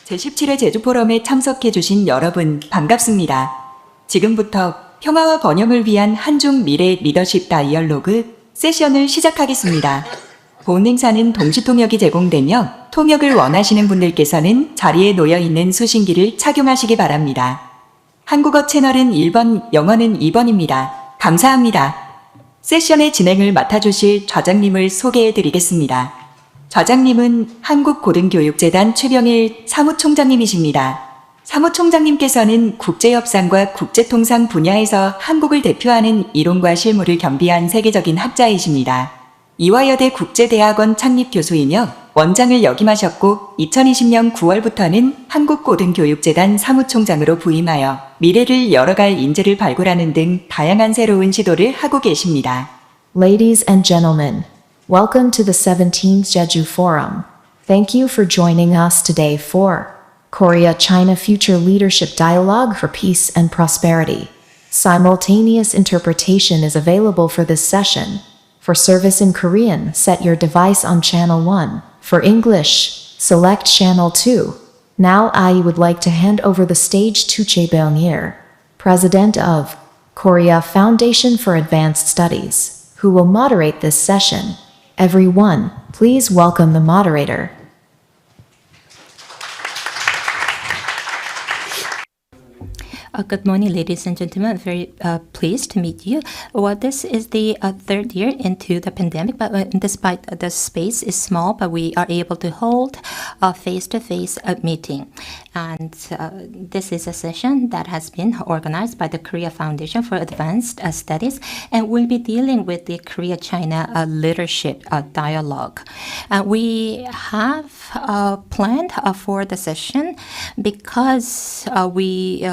제17회 제주 포럼에 참석해 주신 여러분 반갑습니다. 지금부터 평화와 번영을 위한 한중 미래 리더십 다이얼로그 세션을 시작하겠습니다. 본 행사는 동시 통역이 제공되며 통역을 원하시는 분들께서는 자리에 놓여 있는 수신기를 착용하시기 바랍니다. 한국어 채널은 1번, 영어는 2번입니다. 감사합니다. 세션의 진행을 맡아주실 좌장님을 소개해 드리겠습니다. 좌장님은 한국고등교육재단 최병일 사무총장님이십니다. 사무총장님께서는 국제협상과 국제통상 분야에서 한국을 대표하는 이론과 실무를 겸비한 세계적인 학자이십니다. 이화여대 국제대학원 창립교수이며 원장을 역임하셨고 2020년 9월부터는 한국고등교육재단 사무총장으로 부임하여 미래를 열어갈 인재를 발굴하는 등 다양한 새로운 시도를 하고 계십니다. Ladies and gentlemen, welcome to the 17th Jeju Forum. Thank you for joining us today for Korea-China Future Leadership Dialogue for Peace and Prosperity. Simultaneous interpretation is available for this session. For service in Korean, set your device on channel 1. For English, select channel 2. Now I would like to hand over the stage to Chae Byung-il, President of Korea Foundation for Advanced Studies, who will moderate this session. Everyone, please welcome the moderator. Good morning, ladies and gentlemen. Very pleased to meet you. Well, this is the third year into the pandemic, but despite the space is small, but we are able to hold a face-to-face meeting. And this is a session that has been organized by the Korea Foundation for Advanced Studies, and we'll be dealing with the Korea-China leadership dialogue. We have planned for the session because we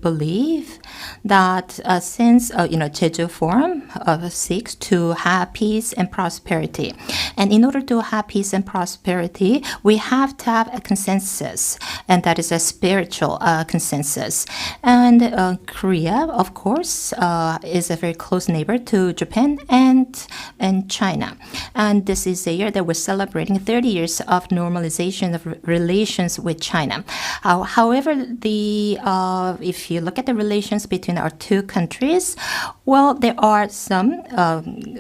believe that since Jeju Forum seeks to have peace and prosperity, and in order to have peace and prosperity, we have to have a consensus, and that is a spiritual consensus. And Korea, of course, is a very close neighbor to Japan and China. And this is a year that we're celebrating 30 years of normalization of relations with China. However, if you look at the relations between our two countries, well, there are some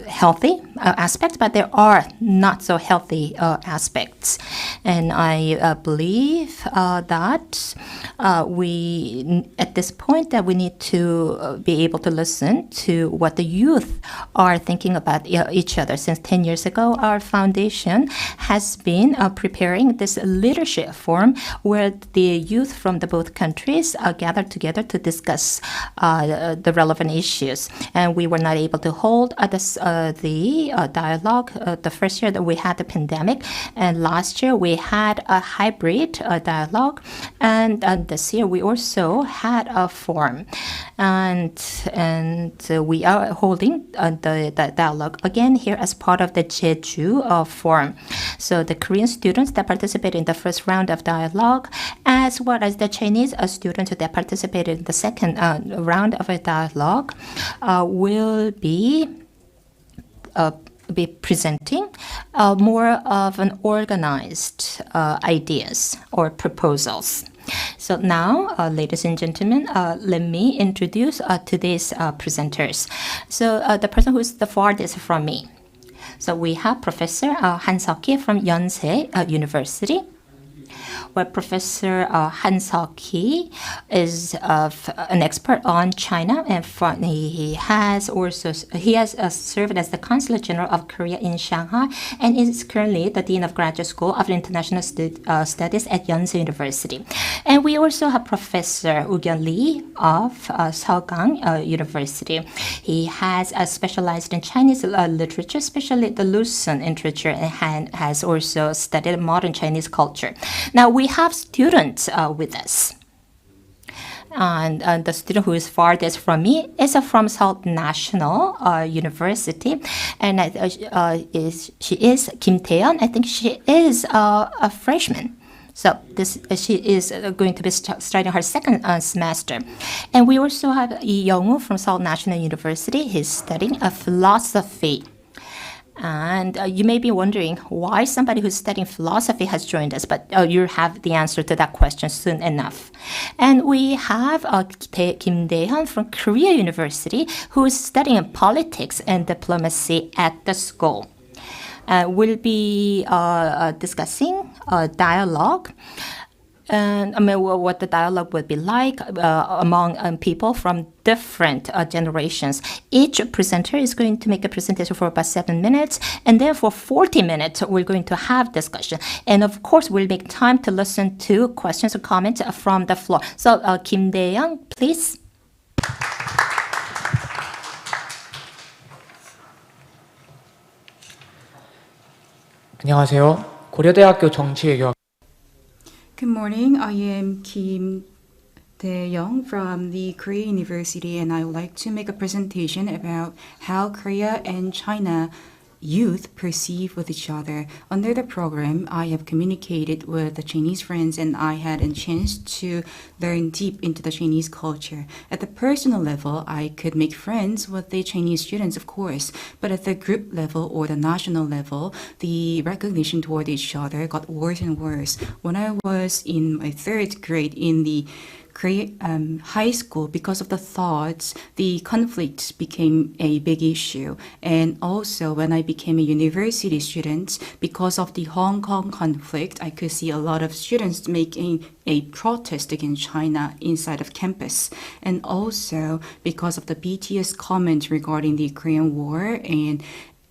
healthy aspects, but there are not so healthy aspects. And I believe that we, at this point, that we need to be able to listen to what the youth are thinking about each other. Since 10 years ago, our foundation has been preparing this leadership forum where the youth from the both countries gathered together to discuss the relevant issues. And we were not able to hold the dialogue the first year that we had the pandemic. And last year we had a hybrid dialogue. And this year we also had a forum. And we are holding the dialogue again here as part of the Jeju forum. So the Korean students that participated in the first round of dialogue, as well as the Chinese students that participated in the second round of a dialogue, will be presenting more of an organized ideas or proposals. So now, ladies and gentlemen, let me introduce today's presenters. So the person who is the farthest from me. So we have Professor Han Seok-ki from Yonsei University, where Professor Han Seok-ki is an expert on China, and he has served as the Consul General of Korea in Shanghai, and is currently the Dean of Graduate School of International Studies at Yonsei University. And we also have Professor Woo-Kyun Lee of Seogang University. He has specialized in Chinese literature, especially the Luson literature, and has also studied modern Chinese culture. Now we have students with us. And the student who is farthest from me is from Seoul National University, and she is Kim Tae-yeon. I think she is a freshman. So she is going to be starting her second semester. And we also have Lee Young-woo from Seoul National University. He's studying philosophy. And you may be wondering why somebody who's studying philosophy has joined us, but you'll have the answer to that question soon enough. And we have Kim Dae-hyun from Korea University, who is studying politics and diplomacy at the school. We'll be discussing a dialogue. And what the dialogue would be like among people from different generations. Each presenter is going to make a presentation for about 7 minutes, and then for 40 minutes we're going to have discussion. And of course, we'll make time to listen to questions or comments from the floor. So, Kim Dae-hyun, please. 안녕하세요. 고려대학교 정치외교학 Good morning. I am Kim Dae-young from the Korea University, and I would like to make a presentation about how Korea and China youth perceive with each other. Under the program, I have communicated with the Chinese friends, and I had a chance to learn deep into the Chinese culture. At the personal level, I could make friends with the Chinese students, of course, but at the group level or the national level, the recognition toward each other got worse and worse. When I was in my third grade in the high school, because of the thoughts, the conflict became a big issue. And also, when I became a university student, because of the Hong Kong conflict, I could see a lot of students making a protest against China inside of campus. And also, because of the BTS comment regarding the Korean War and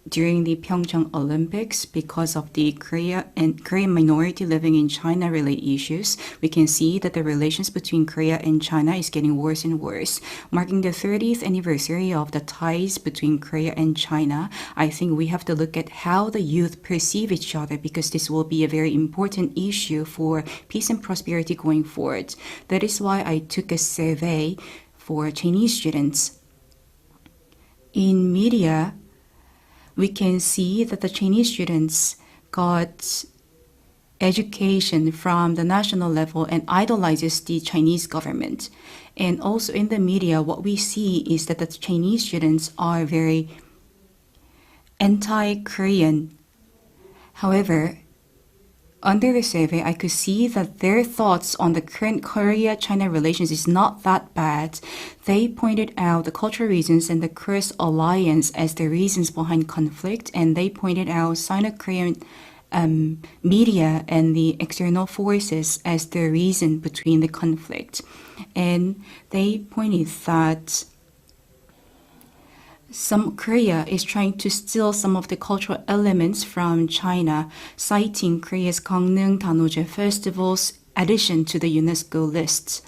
during the Pyeongchang Olympics, because of the Korean minority living in China related issues, we can see that the relations between Korea and China is getting worse and worse. Marking the 30th anniversary of the ties between Korea and China, I think we have to look at how the youth perceive each other, because this will be a very important issue for peace and prosperity going forward. That is why I took a survey for Chinese students. In media, we can see that the Chinese students got education from the national level and idolizes the Chinese government. And also in the media, what we see is that the Chinese students are very anti-Korean. However, under the survey, I could see that their thoughts on the current Korea-China relations is not that bad. They pointed out the cultural reasons and the cursed alliance as the reasons behind conflict, and they pointed out Sino-Korean media and the external forces as the reason between the conflict. And they pointed that Korea is trying to steal some of the cultural elements from China, citing Korea's Gangneung Danoje Festival's addition to the UNESCO list.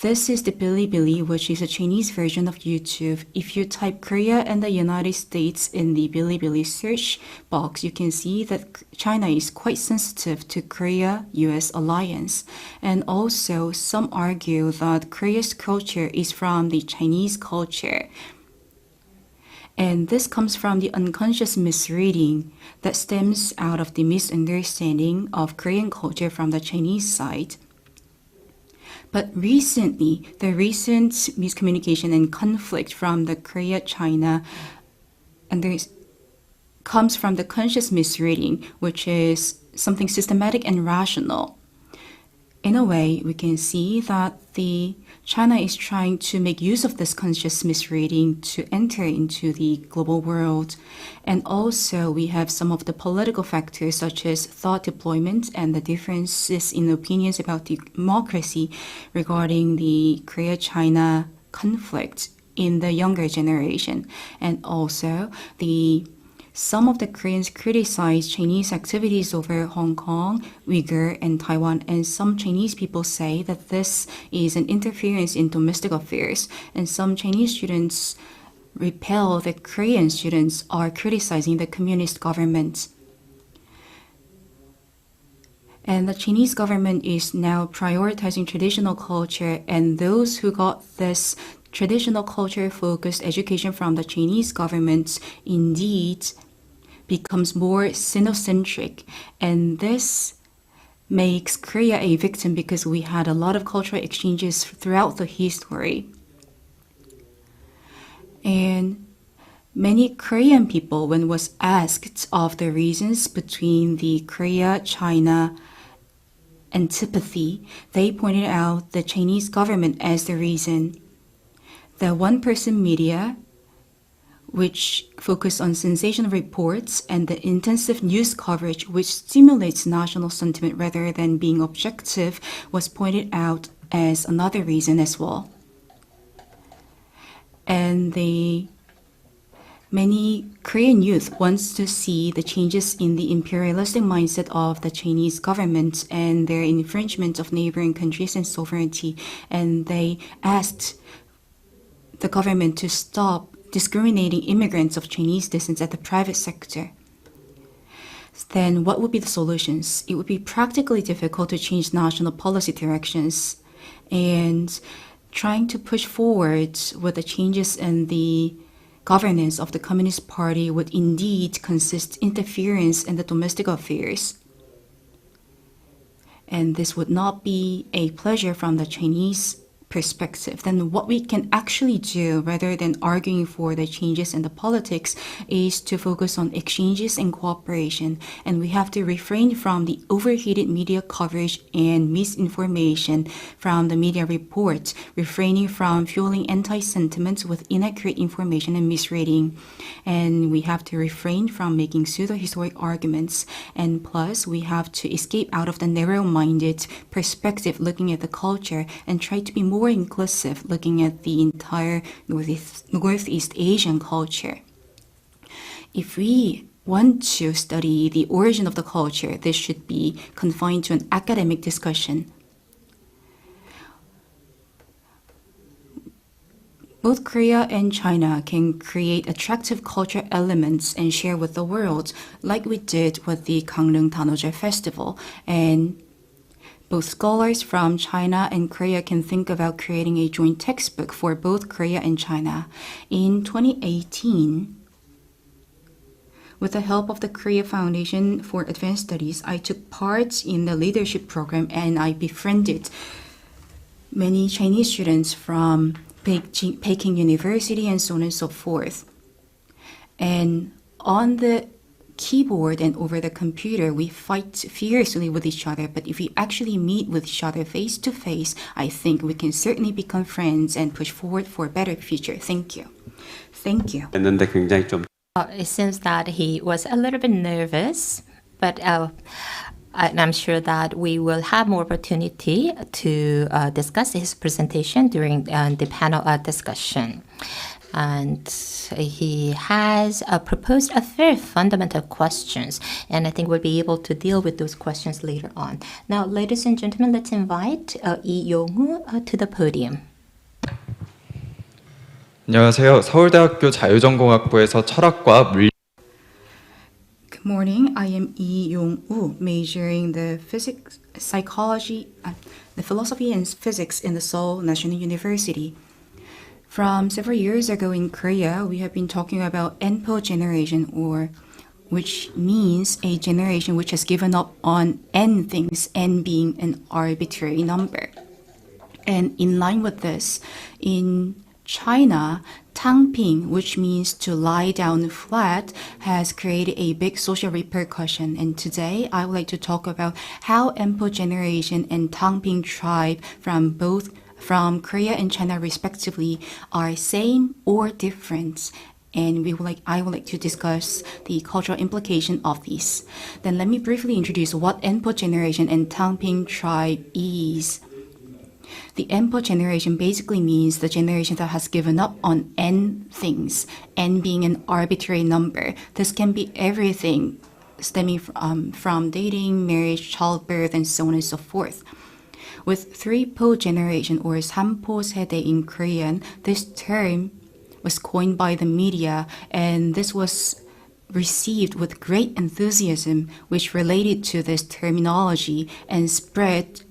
This is the Bilibili, which is a Chinese version of YouTube. If you type Korea and the United States in the Bilibili search box, you can see that China is quite sensitive to Korea-US alliance. And also, some argue that Korea's culture is from the Chinese culture. And this comes from the unconscious misreading that stems out of the misunderstanding of Korean culture from the Chinese side. But recently, the recent miscommunication and conflict from the Korea-China comes from the conscious misreading, which is something systematic and rational. In a way, we can see that China is trying to make use of this conscious misreading to enter into the global world. And also, we have some of the political factors such as thought deployment and the differences in opinions about the democracy regarding the Korea-China conflict in the younger generation. And also, some of the Koreans criticize Chinese activities over Hong Kong, Uyghur, and Taiwan, and some Chinese people say that this is an interference in domestic affairs, and some Chinese students repel that Korean students are criticizing the communist government. And the Chinese government is now prioritizing traditional culture, and those who got this traditional culture-focused education from the Chinese government indeed becomes more Sinocentric, and this makes Korea a victim because we had a lot of cultural exchanges throughout the history. And Many Korean people, when was asked of the reasons between the Korea-China antipathy, they pointed out the Chinese government as the reason. The one-person media, which focus on sensational reports, and the intensive news coverage, which stimulates national sentiment rather than being objective, was pointed out as another reason as well. And many Korean youth wants to see the changes in the imperialistic mindset of the Chinese government and their infringement of neighboring countries and sovereignty, and they asked the government to stop discriminating immigrants of Chinese descent at the private sector. Then what would be the solutions? It would be practically difficult to change national policy directions, and trying to push forward with the changes in the governance of the Communist Party would indeed consist interference in the domestic affairs. And this would not be a pleasure from the Chinese perspective. Then what we can actually do, rather than arguing for the changes in the politics, is to focus on exchanges and cooperation. And we have to refrain from the overheated media coverage and misinformation from the media reports, refraining from fueling anti-sentiments with inaccurate information and misreading. And we have to refrain from making pseudo-historic arguments. And plus, we have to escape out of the narrow-minded perspective looking at the culture and try to be more inclusive looking at the entire Northeast Asian culture. If we want to study the origin of the culture, this should be confined to an academic discussion. Both Korea and China can create attractive cultural elements and share with the world, like we did with the Gangneung Danojul Festival. And both scholars from China and Korea can think about creating a joint textbook for both Korea and China. In 2018, with the help of the Korea Foundation for Advanced Studies, I took part in the leadership program and I befriended many Chinese students from Peking University and so on and so forth. And on the keyboard and over the computer, we fight fiercely with each other. But if we actually meet with each other face to face, I think we can certainly become friends and push forward for a better future. Thank you. Thank you. 했는데 굉장히 좀 It seems that he was a little bit nervous, but I'm sure that we will have more opportunity to discuss his presentation during the panel discussion. And he has proposed a very fundamental questions, and I think we'll be able to deal with those questions later on. Now, ladies and gentlemen, let's invite Lee Yong-woo to the podium. 안녕하세요. 서울대학교 자유전공학부에서 철학과 물리 Good morning. I am Lee Yong-woo, majoring the philosophy and physics in the Seoul National University. From several years ago in Korea, we have been talking about Npo generation, which means a generation which has given up on N things, N being an arbitrary number. And in line with this, in China, Tangping, which means to lie down flat, has created a big social repercussion. And today, I would like to talk about how Npo generation and Tangping tribe from Korea and China respectively are same or different. And I would like to discuss the cultural implication of these. Then let me briefly introduce what Npo generation and Tangping tribe is. The Npo generation basically means the generation that has given up on N things, N being an arbitrary number. This can be everything stemming from dating, marriage, childbirth, and so on and so forth. With 3Po generation or 3Po 세대 in Korean, this term was coined by the media, and this was received with great enthusiasm, which related to this terminology and spread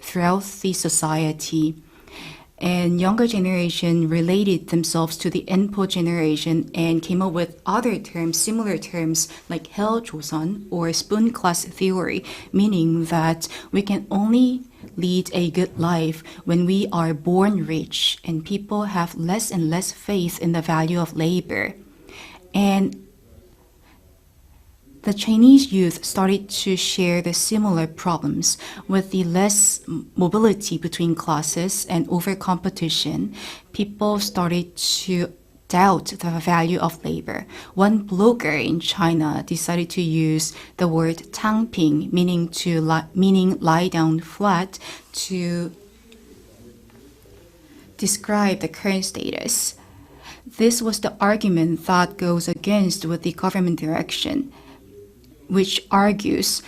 throughout the society. And younger generation related themselves to the Npo generation and came up with other terms, similar terms like Hell Joseon or spoon class theory, meaning that we can only lead a good life when we are born rich and people have less and less faith in the value of labor. And the Chinese youth started to share the similar problems with the less mobility between classes and over competition. People started to doubt the value of labor. One blogger in China decided to use the word "tangping," meaning lie down flat, to describe the current status. This was the argument that goes against with the government direction, which argues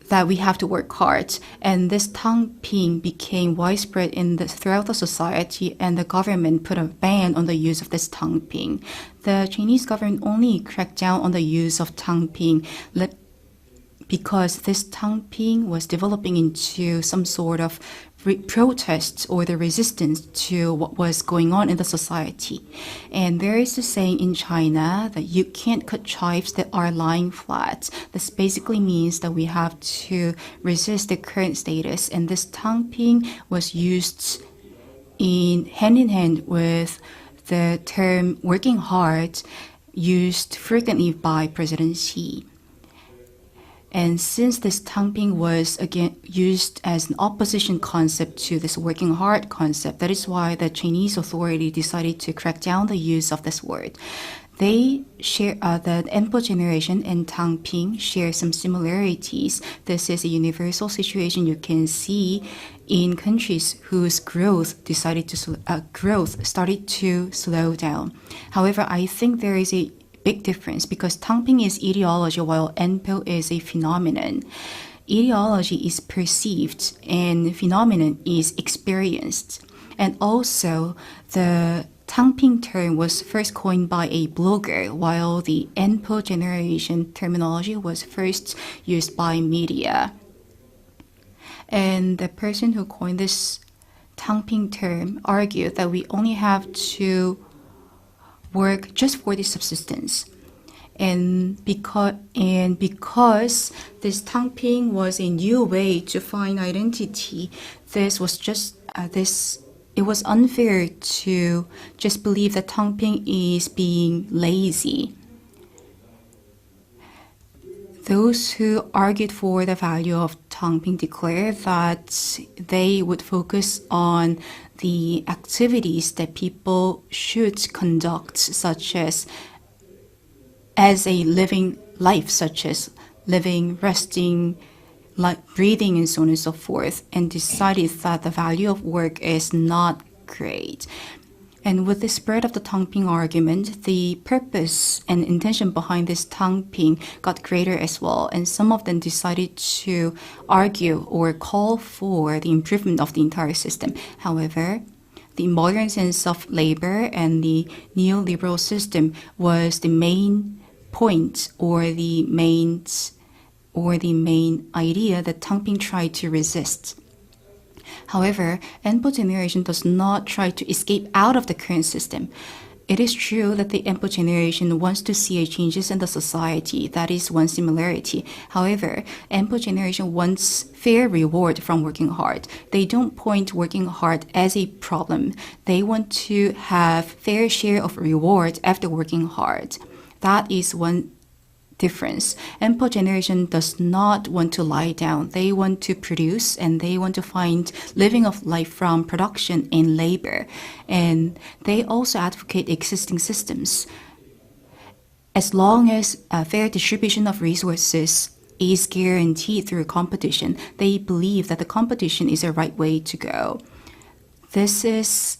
that we have to work hard. And this tangping became widespread throughout the society, and the government put a ban on the use of this tangping. The Chinese government only cracked down on the use of tangping because this tangping was developing into some sort of protest or the resistance to what was going on in the society. And there is a saying in China that you can't cut chives that are lying flat. This basically means that we have to resist the current status, and this tangping was used hand in hand with the term working hard, used frequently by President Xi. And since this tangping was again used as an opposition concept to this working hard concept, that is why the Chinese authority decided to crack down the use of this word. They share the Enpo generation and tangping share some similarities. This is a universal situation you can see in countries whose growth started to slow down. However, I think there is a big difference because tangping is ideology while Enpo is a phenomenon. Ideology is perceived and phenomenon is experienced. And also, the tangping term was first coined by a blogger, while the Enpo generation terminology was first used by media. And the person who coined this tangping term argued that we only have to work just for the subsistence. And because this tangping was a new way to find identity, it was unfair to just believe that tangping is being lazy. Those who argued for the value of tangping declared that they would focus on the activities that people should conduct, such as a living life, such as living, resting, breathing, and so on and so forth, and decided that the value of work is not great. And with the spread of the tangping argument, the purpose and intention behind this tangping got greater as well, and some of them decided to argue or call for the improvement of the entire system. However, the modern sense of labor and the neoliberal system was the main point or the main idea that tangping tried to resist. However, Enpo generation does not try to escape out of the current system. It is true that the Enpo generation wants to see changes in the society. That is one similarity. However, Enpo generation wants fair reward from working hard. They don't point working hard as a problem. They want to have fair share of reward after working hard. That is one difference. Enpo generation does not want to lie down. They want to produce and they want to find living of life from production and labor. And they also advocate existing systems. As long as a fair distribution of resources is guaranteed through competition, they believe that the competition is the right way to go. This is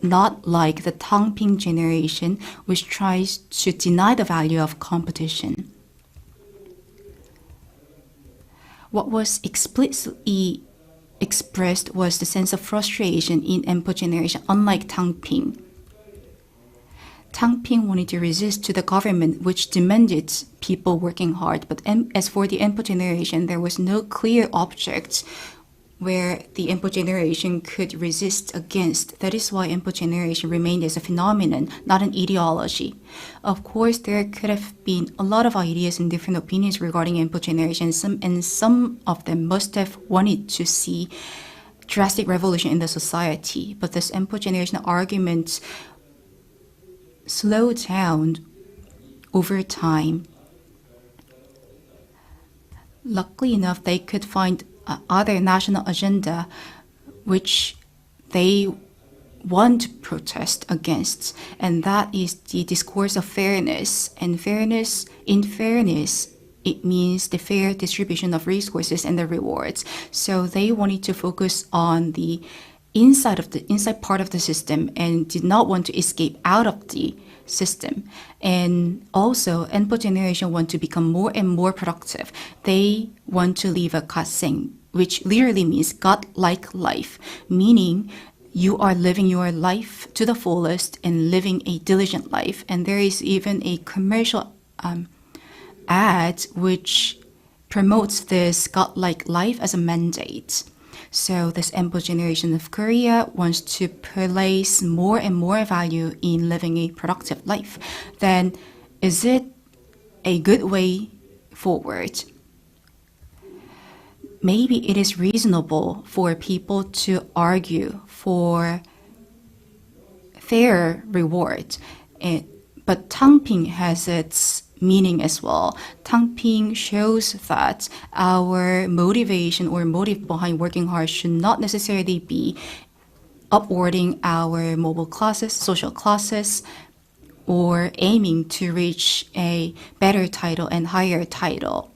not like the tangping generation, which tries to deny the value of competition. What was explicitly expressed was the sense of frustration in Enpo generation, unlike tangping. Tangping wanted to resist to the government, which demanded people working hard. But as for the Enpo generation, there was no clear object where the Enpo generation could resist against. That is why Enpo generation remained as a phenomenon, not an ideology. Of course, there could have been a lot of ideas and different opinions regarding Enpo generation, and some of them must have wanted to see drastic revolution in the society. But this Enpo generation argument slow down over time. Luckily enough, they could find other national agenda which they want to protest against, and that is the discourse of fairness. And in fairness, it means the fair distribution of resources and the rewards. So they wanted to focus on the inside part of the system and did not want to escape out of the system. And also, Enpo generation want to become more and more productive. They want to live a kaseng, which literally means God-like life, meaning you are living your life to the fullest and living a diligent life. And there is even a commercial ad which promotes this God-like life as a mandate. So this Enpo generation of Korea wants to place more and more value in living a productive life. Then is it a good way forward? Maybe it is reasonable for people to argue for fair reward, but Tangping has its meaning as well. Tangping shows that our motivation or motive behind working hard should not necessarily be upwarding our mobile classes, social classes, or aiming to reach a better title and higher title.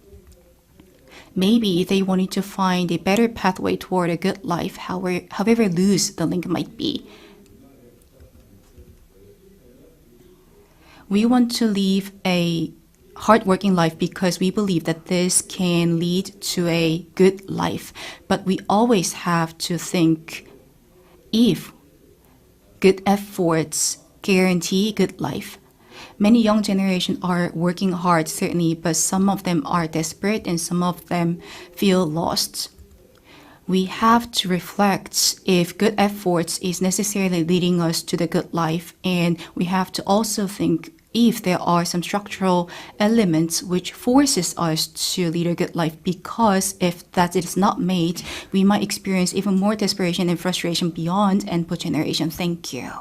Maybe they wanted to find a better pathway toward a good life, however loose the link might be. We want to live a hardworking life because we believe that this can lead to a good life. But we always have to think if good efforts guarantee good life. Many young generation are working hard, certainly, but some of them are desperate and some of them feel lost. We have to reflect if good efforts is necessarily leading us to the good life, and we have to also think if there are some structural elements which forces us to lead a good life, because if that is not made, we might experience even more desperation and frustration beyond Enpo generation. Thank you.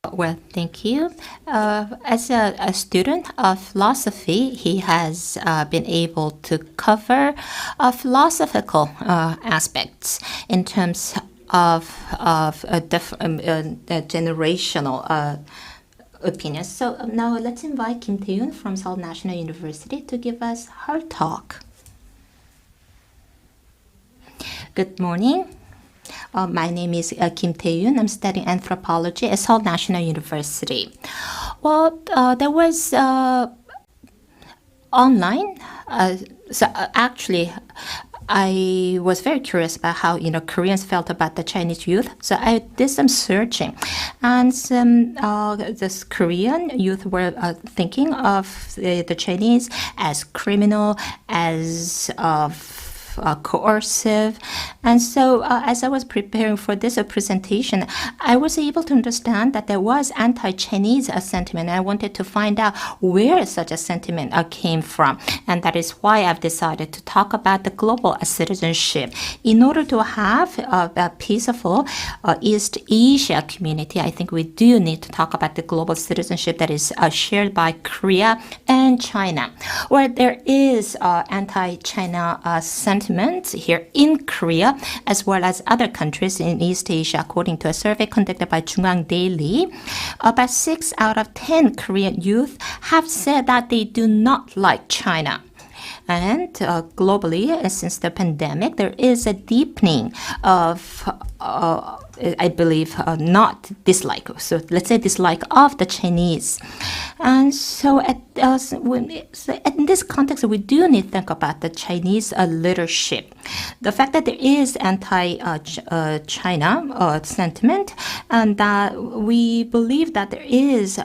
Well, thank you. As a student of philosophy, he has been able to cover philosophical aspects in terms of generational opinions. So now let's invite Kim Tae-yoon from Seoul National University to give us her talk. Good morning. My name is Kim Tae-yoon. I'm studying anthropology at Seoul National University. Well, there was online. Actually, I was very curious about how Koreans felt about the Chinese youth. So I did some searching, and this Korean youth were thinking of the Chinese as criminal, as coercive. And so as I was preparing for this presentation, I was able to understand that there was anti-Chinese sentiment. I wanted to find out where such a sentiment came from. And that is why I've decided to talk about the global citizenship. In order to have a peaceful East Asia community, I think we do need to talk about the global citizenship that is shared by Korea and China, where there is anti-China sentiment here in Korea, as well as other countries in East Asia. According to a survey conducted by Jungang Daily, about 6 out of 10 Korean youth have said that they do not like China. And globally, since the pandemic, there is a deepening of I believe, not dislike. So let's say dislike of the Chinese. And so in this context, we do need to think about the Chinese leadership. The fact that there is anti-China sentiment, and that we believe that there is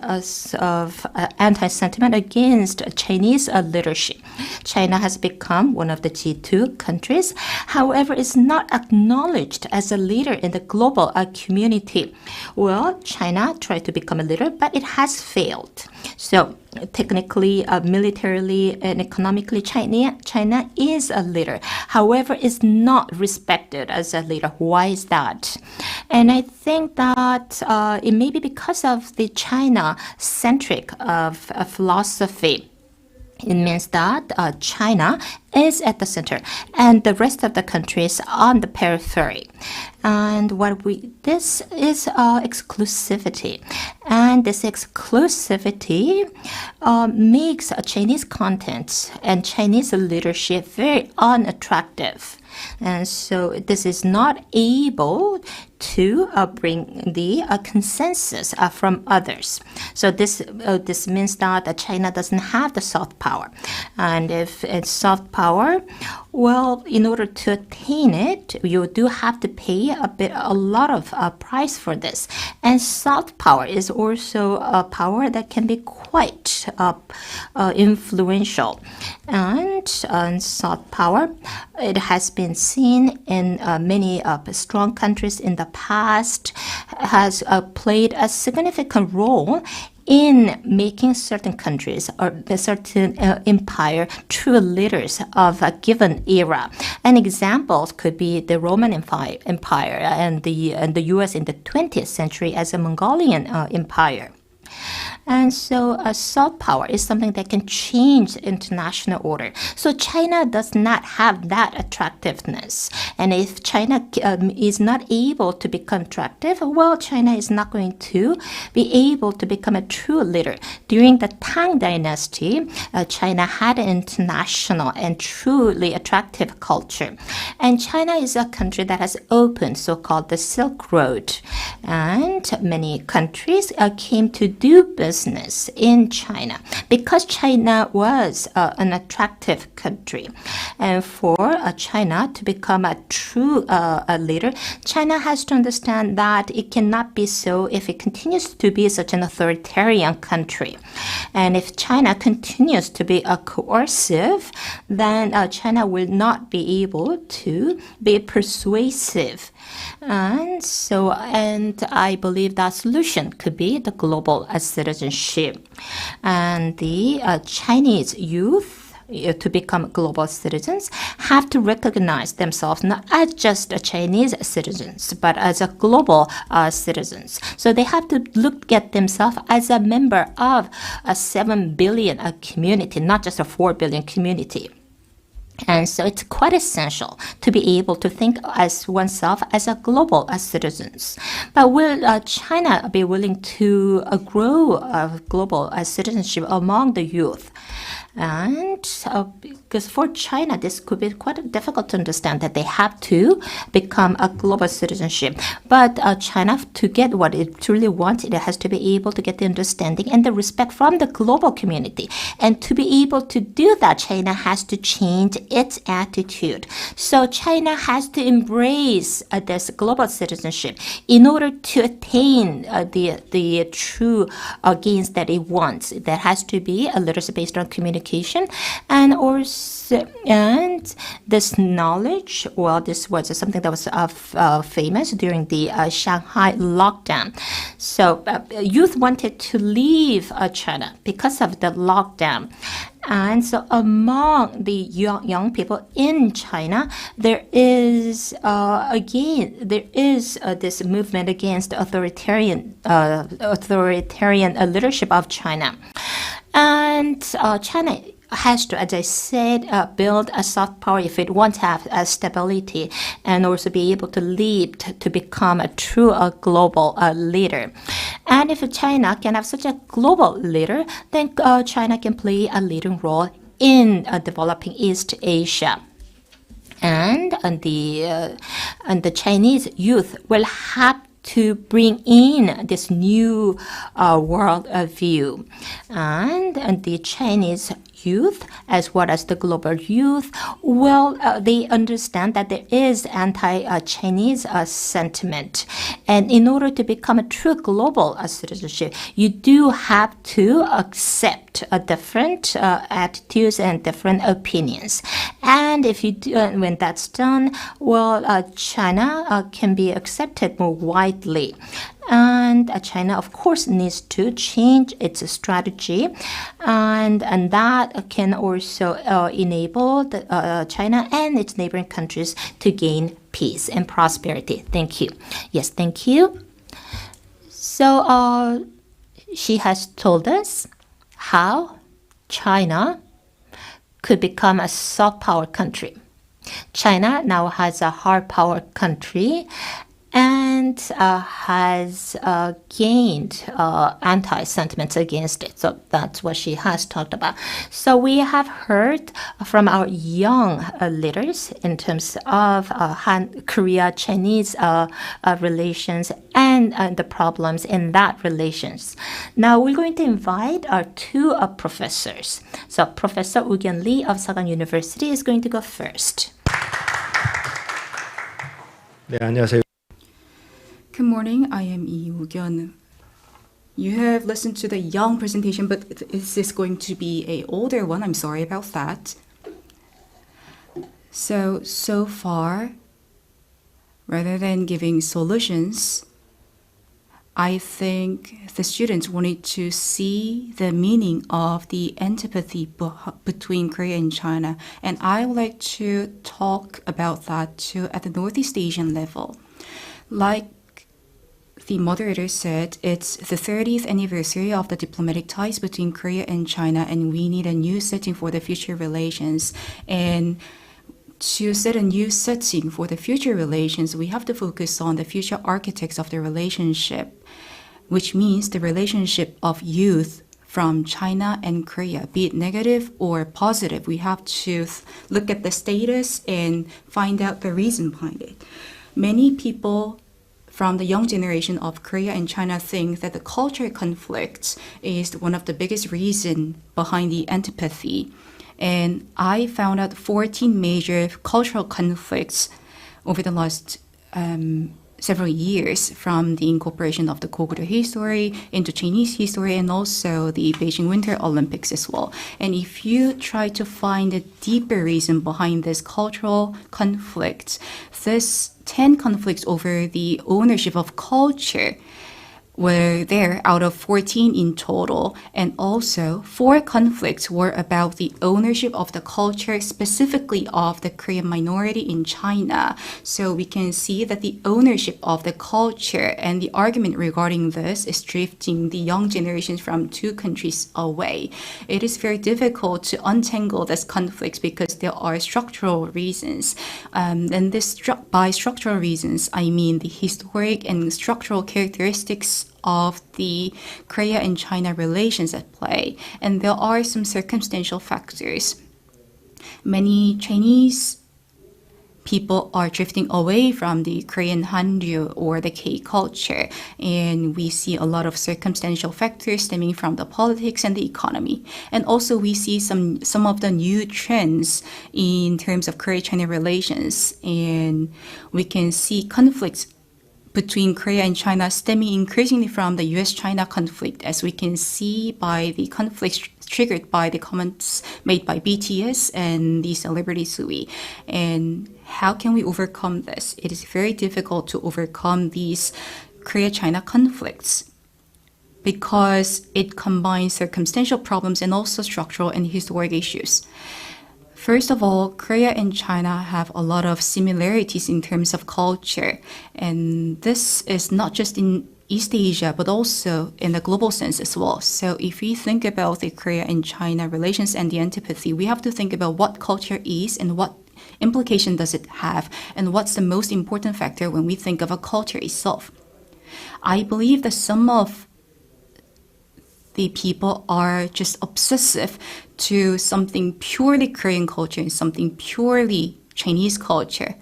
anti-sentiment against Chinese leadership. China has become one of the G2 countries. However, it's not acknowledged as a leader in the global community. Well, China tried to become a leader, but it has failed. So technically, militarily, and economically, China is a leader. However, is not respected as a leader. Why is that? And I think that it may be because of the China-centric philosophy. It means that China is at the center and the rest of the countries on the periphery. And this is exclusivity. And this exclusivity makes Chinese content and Chinese leadership very unattractive. And so this is not able to bring the consensus from others. So this means that China doesn't have the soft power. And if it's soft power, well, in order to attain it, you do have to pay a lot of price for this. And soft power is also a power that can be quite influential. And soft power, it has been seen in many strong countries in the past, has played a significant role in making certain countries or a certain empire true leaders of a given era. An example could be the Roman Empire and the U.S. in the 20th century as a Mongolian empire. And so soft power is something that can change the international order. So China does not have that attractiveness. And if China is not able to become attractive, well, China is not going to be able to become a true leader. During the Tang Dynasty, China had an international and truly attractive culture. And China is a country that has opened so-called the Silk Road. And many countries came to do business in China because China was an attractive country. And for China to become a true leader, China has to understand that it cannot be so if it continues to be such an authoritarian country. And if China continues to be coercive, then China will not be able to be persuasive. And I believe that solution could be the global citizenship. And the Chinese youth to become global citizens have to recognize themselves not as just Chinese citizens, but as a global citizens. So they have to look at themselves as a member of a 7 billion community, not just a 4 billion community. And so it's quite essential to be able to think as oneself as a global citizens. But will China be willing to grow global citizenship among the youth? And because for China, this could be quite difficult to understand that they have to become a global citizenship. But China, to get what it truly wants, it has to be able to get the understanding and the respect from the global community. And to be able to do that, China has to change its attitude. So China has to embrace this global citizenship in order to attain the true gains that it wants. There has to be a literacy based on communication. And this knowledge, well, this was something that was famous during the Shanghai lockdown. So youth wanted to leave China because of the lockdown. And so among the young people in China, there is this movement against authoritarian leadership of China. And China has to, as I said, build a soft power if it wants to have stability and also be able to lead to become a true global leader. And if China can have such a global leader, then China can play a leading role in developing East Asia. And the Chinese youth will have to bring in this new world view. And the Chinese youth, as well as the global youth, well, they understand that there is anti-Chinese sentiment. And in order to become a true global citizenship, you do have to accept different attitudes and different opinions. And if you do, when that's done, well, China can be accepted more widely. And China, of course, needs to change its strategy, and that can also enable China and its neighboring countries to gain peace and prosperity. Thank you. Yes, thank you. So she has told us how China could become a soft power country. China now has a hard power country and has gained anti-sentiments against it. So that's what she has talked about. So we have heard from our young leaders in terms of Korea-Chinese relations and the problems in that relations. Now we're going to invite our two professors. So Professor Woo-Kyun Lee of Sagang University is going to go first. 네, 안녕하세요. Good morning, I am Lee Woo-Kyun. You have listened to the young presentation, but is this going to be an older one? I'm sorry about that. So far, rather than giving solutions, I think the students wanted to see the meaning of the antipathy between Korea and China. And I would like to talk about that too at the Northeast Asian level. Like the moderator said, it's the 30th anniversary of the diplomatic ties between Korea and China, and we need a new setting for the future relations. And to set a new setting for the future relations, we have to focus on the future architects of the relationship, which means the relationship of youth from China and Korea, be it negative or positive. We have to look at the status and find out the reason behind it. Many people from the young generation of Korea and China think that the cultural conflict is one of the biggest reasons behind the antipathy. And I found out 14 major cultural conflicts over the last several years, from the incorporation of the Goguryeo history into Chinese history, and also the Beijing Winter Olympics as well. And if you try to find a deeper reason behind this cultural conflict, this 10 conflicts over the ownership of culture were there out of 14 in total, and also 4 conflicts were about the ownership of the culture, specifically of the Korean minority in China. So we can see that the ownership of the culture and the argument regarding this is drifting the young generations from two countries away. It is very difficult to untangle this conflict because there are structural reasons. And by structural reasons, I mean the historic and structural characteristics of the Korea and China relations at play. And there are some circumstantial factors. Many Chinese people are drifting away from the Korean Hanja or the K culture, and we see a lot of circumstantial factors stemming from the politics and the economy. And also we see some of the new trends in terms of Korea-China relations, and we can see conflicts between Korea and China stemming increasingly from the US-China conflict, as we can see by the conflicts triggered by the comments made by BTS and the celebrity Sui. And how can we overcome this? It is very difficult to overcome these Korea-China conflicts because it combines circumstantial problems and also structural and historic issues. First of all, Korea and China have a lot of similarities in terms of culture. And this is not just in East Asia, but also in the global sense as well. So if we think about the Korea and China relations and the antipathy, we have to think about what culture is and what implication does it have, and what's the most important factor when we think of a culture itself. I believe that some of the people are just obsessive to something purely Korean culture and something purely Chinese culture.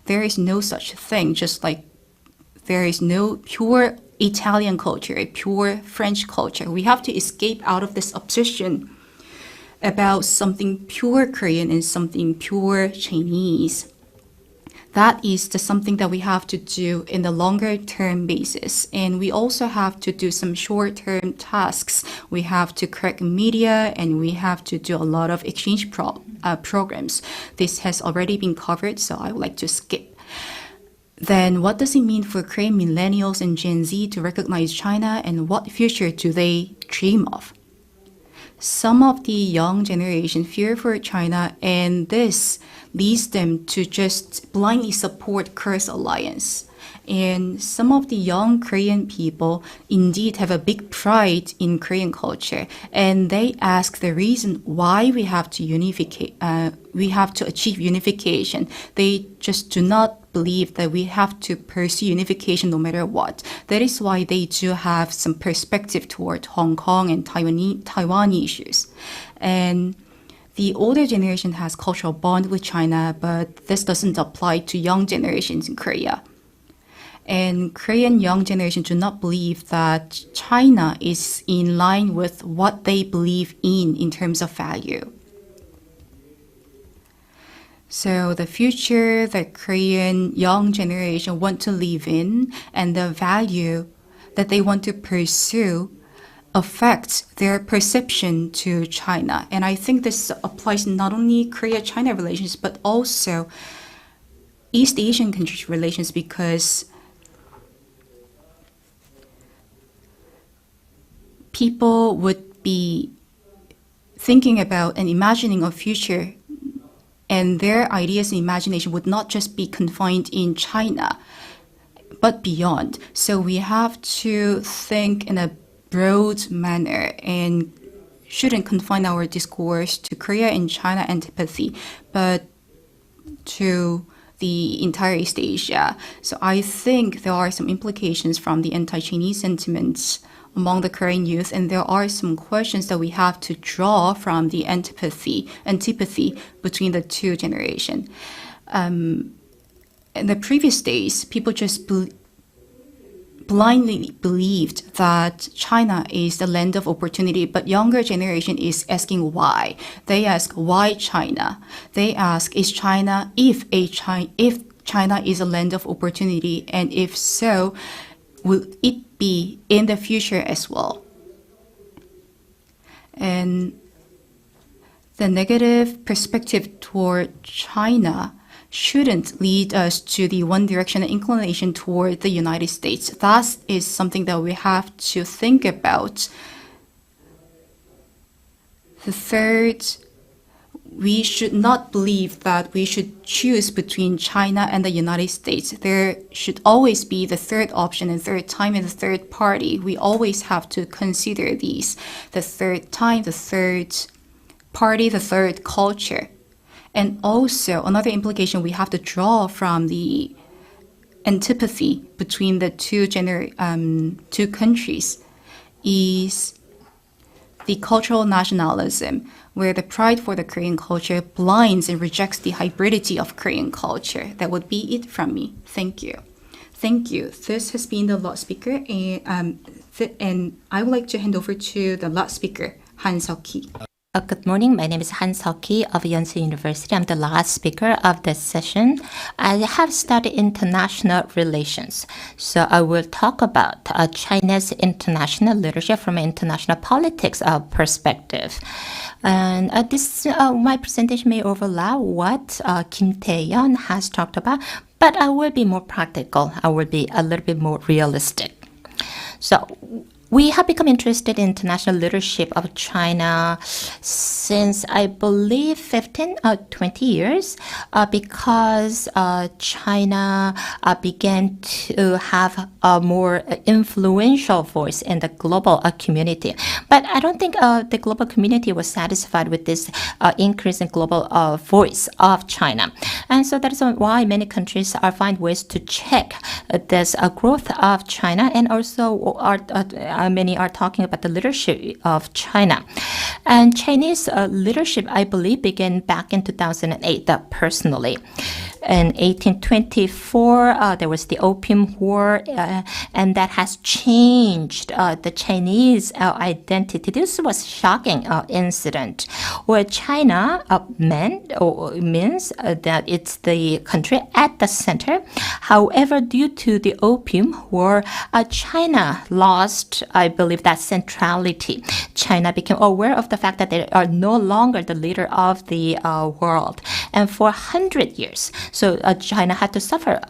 There is no such thing, just like there is no pure Italian culture, a pure French culture. We have to escape out of this obsession about something pure Korean and something pure Chinese. That is something that we have to do in the longer term basis. And we also have to do some short term tasks. We have to correct media, and we have to do a lot of exchange programs. This has already been covered, so I would like to skip. Then what does it mean for Korean millennials and Gen Z to recognize China, and what future do they dream of? Some of the young generation fear for China, and this leads them to just blindly support Korea's alliance. And some of the young Korean people indeed have a big pride in Korean culture, and they ask the reason why we have to achieve unification. They just do not believe that we have to pursue unification no matter what. That is why they do have some perspective toward Hong Kong and Taiwan issues. And the older generation has cultural bond with China, but this doesn't apply to young generations in Korea. And Korean young generation do not believe that China is in line with what they believe in terms of value. So the future that Korean young generation want to live in and the value that they want to pursue affects their perception to China. And I think this applies not only Korea-China relations, but also East Asian countries relations, because people would be thinking about and imagining a future, and their ideas and imagination would not just be confined in China, but beyond. So we have to think in a broad manner and shouldn't confine our discourse to Korea and China antipathy, but to the entire East Asia. So I think there are some implications from the anti-Chinese sentiments among the Korean youth, and there are some questions that we have to draw from the antipathy between the two generations. In the previous days, people just blindly believed that China is the land of opportunity, but younger generation is asking why. They ask, why China? They ask, if China is a land of opportunity, and if so, will it be in the future as well? And the negative perspective toward China shouldn't lead us to the one direction inclination toward the United States. That is something that we have to think about. The third, we should not believe that we should choose between China and the United States. There should always be the third option and third time and the third party. We always have to consider these: the third time, the third party, the third culture. And also, another implication we have to draw from the antipathy between the two countries is the cultural nationalism, where the pride for the Korean culture blinds and rejects the hybridity of Korean culture. That would be it from me. Thank you. Thank you. This has been the last speaker, and I would like to hand over to the last speaker, Han Seok-hee. Good morning. My name is Han Seok-hee of Yonsei University. I'm the last speaker of this session. I have studied international relations, so I will talk about China's international leadership from an international politics perspective. And my presentation may overlap what Kim Tae-yeon has talked about, but I will be more practical. I will be a little bit more realistic. So we have become interested in international leadership of China since, I believe, 15 or 20 years because China began to have a more influential voice in the global community. But I don't think the global community was satisfied with this increase in global voice of China. And so that is why many countries find ways to check this growth of China, and also many are talking about the leadership of China. And Chinese leadership, I believe, began back in 2008, personally. In 1824, there was the Opium War, and that has changed the Chinese identity. This was a shocking incident where China means that it's the country at the center. However, due to the Opium War, China lost, I believe, that centrality. China became aware of the fact that they are no longer the leader of the world. And for 100 years, so China had to suffer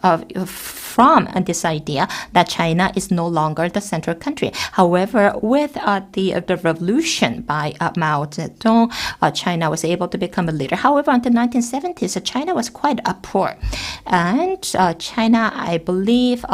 from this idea that China is no longer the central country. However, with the revolution by Mao Zedong, China was able to become a leader. However, until the 1970s, China was quite poor. And China, I believe,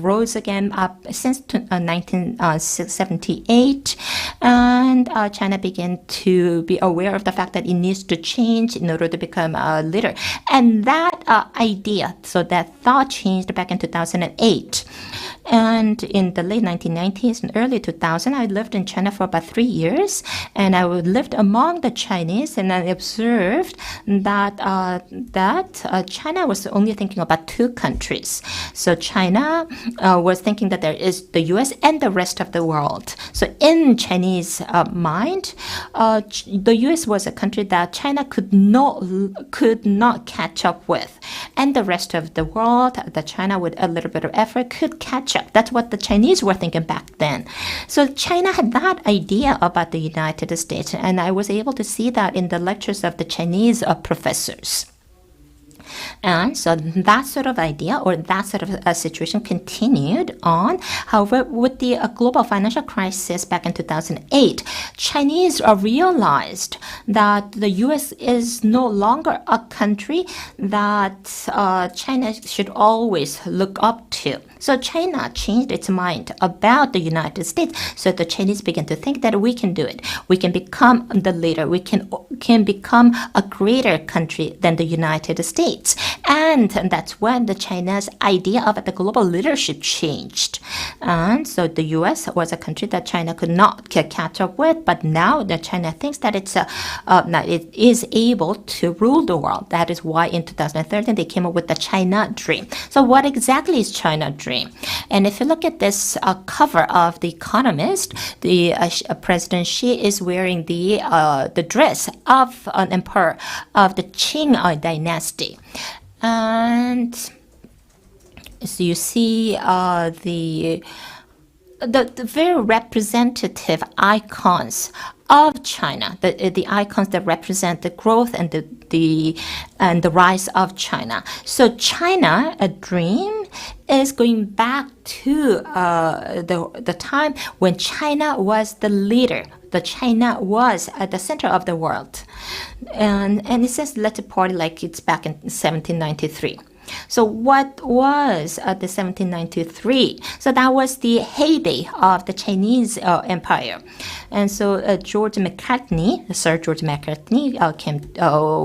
rose again up since 1978. And China began to be aware of the fact that it needs to change in order to become a leader. And that idea, so that thought changed back in 2008. And in the late 1990s and early 2000, I lived in China for about 3 years, and I lived among the Chinese, and I observed that China was only thinking about two countries. So China was thinking that there is the U.S. and the rest of the world. So in Chinese mind, the U.S. was a country that China could not catch up with, and the rest of the world, that China with a little bit of effort could catch up. That's what the Chinese were thinking back then. So China had that idea about the United States, and I was able to see that in the lectures of the Chinese professors. And so that sort of idea or that sort of a situation continued on. However, with the global financial crisis back in 2008, Chinese realized that the U.S. is no longer a country that China should always look up to. So China changed its mind about the United States. So the Chinese began to think that we can do it. We can become the leader. We can become a greater country than the United States. And that's when the China's idea of the global leadership changed. And so the U.S. was a country that China could not catch up with, but now that China thinks that it is able to rule the world. That is why in 2013 they came up with the China Dream. So what exactly is China Dream? And if you look at this cover of The Economist, the President Xi is wearing the dress of an emperor of the Qing dynasty. And so you see the very representative icons of China, the icons that represent the growth and the rise of China. So China, a dream, is going back to the time when China was the leader. The China was at the center of the world, and it says "Let it party" like it's back in 1793. So what was the 1793? So that was the heyday of the Chinese empire. And so Sir George McCartney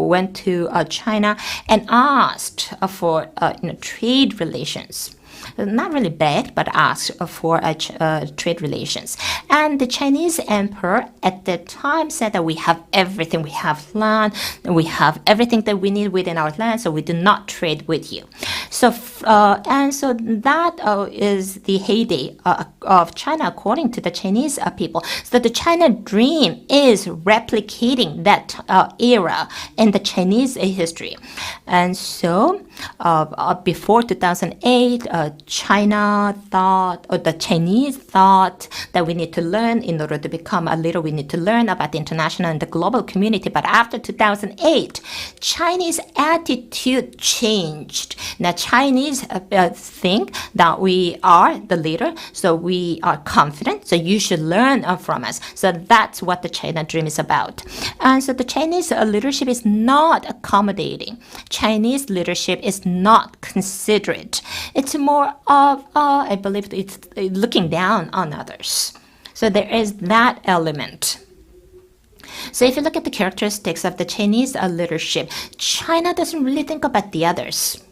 went to China and asked for trade relations. Not really begged, but asked for trade relations. And the Chinese emperor at that time said that we have everything. We have land, and we have everything that we need within our land, so we do not trade with you. So that is the heyday of China, according to the Chinese people. So the China Dream is replicating that era in the Chinese history. And so before 2008, China thought, or the Chinese thought, that we need to learn in order to become a leader. We need to learn about the international and the global community. But after 2008, Chinese attitude changed. Now, Chinese think that we are the leader, so we are confident, so you should learn from us. So that's what the China Dream is about. And so the Chinese leadership is not accommodating. Chinese leadership is not considerate. It's more of, I believe, it's looking down on others. So there is that element. So if you look at the characteristics of the Chinese leadership, China doesn't really think about the others.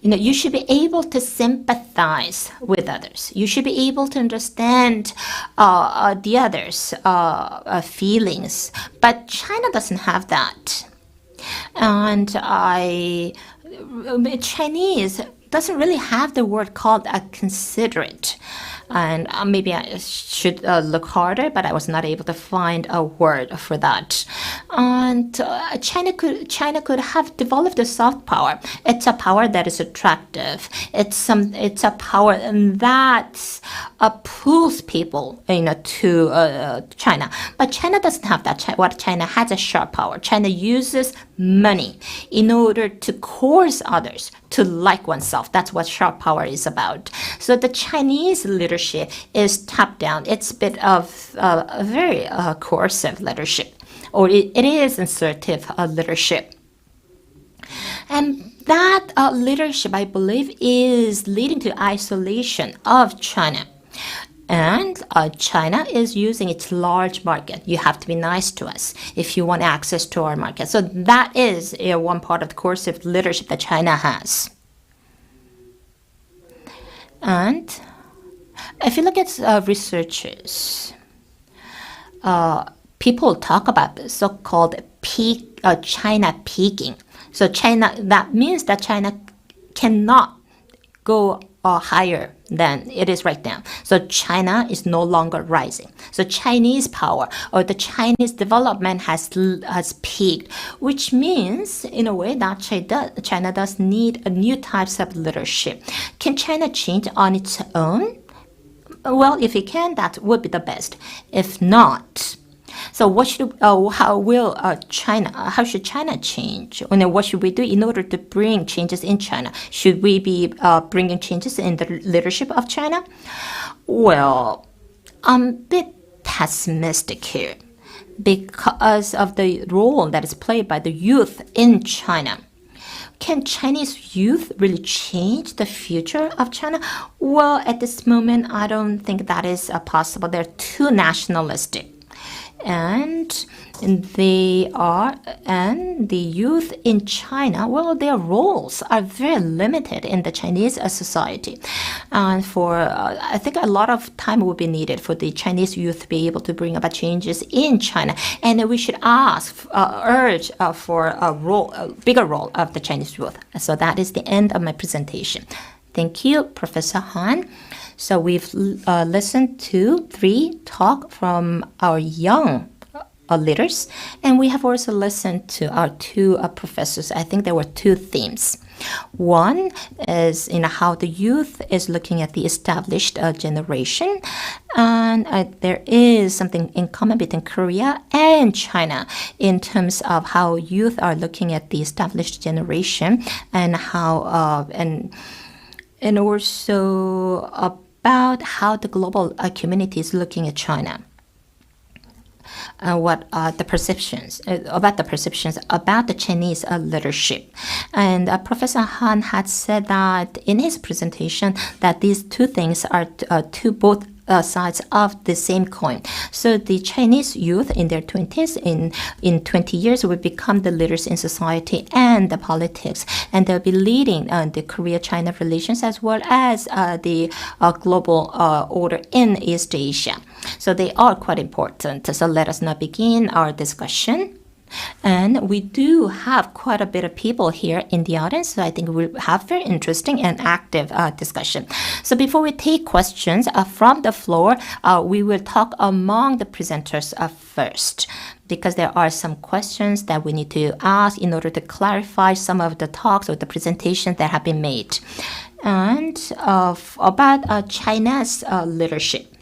You should be able to sympathize with others. You should be able to understand the others' feelings. But China doesn't have that. And Chinese doesn't really have the word called considerate. And maybe I should look harder, but I was not able to find a word for that. And China could have developed a soft power. It's a power that is attractive. It's a power that pulls people, to China. But China doesn't have that. What China has a sharp power. China uses money in order to coerce others to like oneself. That's what sharp power is about. So the Chinese leadership is top down. It's a bit of a very coercive leadership, or it is assertive leadership. And that leadership, I believe, is leading to isolation of China. And China is using its large market. You have to be nice to us if you want access to our market. So that is one part of the coercive leadership that China has. And if you look at researchers, people talk about the so-called China peaking. So that means that China cannot go higher than it is right now. So China is no longer rising. So Chinese power or the Chinese development has peaked, which means in a way that China does need a new types of leadership. Can China change on its own? Well, if it can, that would be the best. If not, so how should China change? What should we do in order to bring changes in China? Should we be bringing changes in the leadership of China? Well, I'm a bit pessimistic here because of the role that is played by the youth in China. Can Chinese youth really change the future of China? Well, at this moment, I don't think that is possible. They're too nationalistic. And the youth in China, well, their roles are very limited in the Chinese society. And I think a lot of time will be needed for the Chinese youth to be able to bring about changes in China. And we should urge for a bigger role of the Chinese youth. So that is the end of my presentation. Thank you, Professor Han. So we've listened to 3 talk from our young leaders, and we have also listened to our 2 professors. I think there were 2 themes. One is how the youth is looking at the established generation, and there is something in common between Korea and China in terms of how youth are looking at the established generation, and how and also about how the global community is looking at China. What are the perceptions about the Chinese leadership. And Professor Han had said that in his presentation that these 2 things are both sides of the same coin. So the Chinese youth in their 20s, in 20 years, will become the leaders in society and the politics, and they'll be leading the Korea-China relations as well as the global order in East Asia. So they are quite important. So let us now begin our discussion. And we do have quite a bit of people here in the audience, so I think we'll have very interesting and active discussion. So before we take questions from the floor, we will talk among the presenters first, because there are some questions that we need to ask in order to clarify some of the talks or the presentations that have been made. And about China's leadership.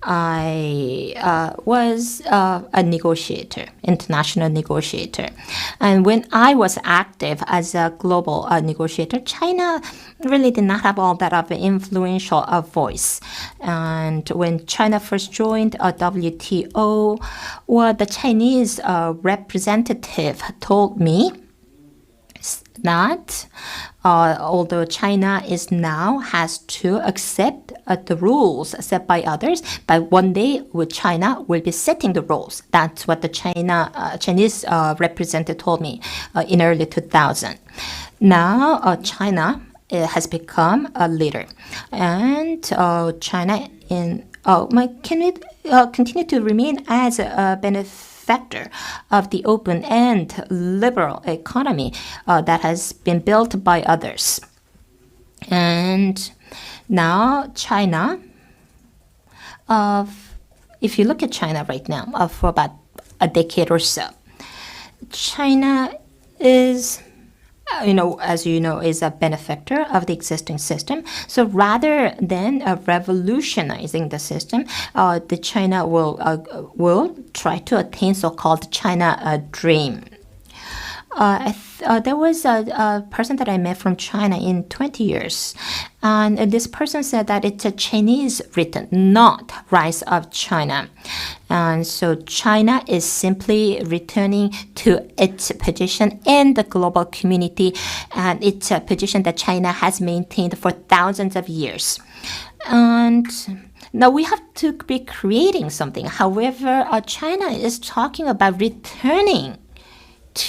I was a negotiator, international negotiator. And when I was active as a global negotiator, China really did not have all that of an influential voice. And when China first joined WTO, well, the Chinese representative told me that although China has to accept the rules set by others, but one day China will be setting the rules. That's what the Chinese representative told me in early 2000. Now China has become a leader, and China can we continue to remain as a benefactor of the open and liberal economy that has been built by others. And now China, if you look at China right now, for about a decade or so, China is, as you know, is a benefactor of the existing system. So rather than revolutionizing the system, the China will try to attain so-called China dream. There was a person that I met from China in 20 years, and this person said that it's a Chinese written, not Rise of China. And so China is simply returning to its position in the global community, and it's a position that China has maintained for thousands of years. And now we have to be creating something. However, China is talking about returning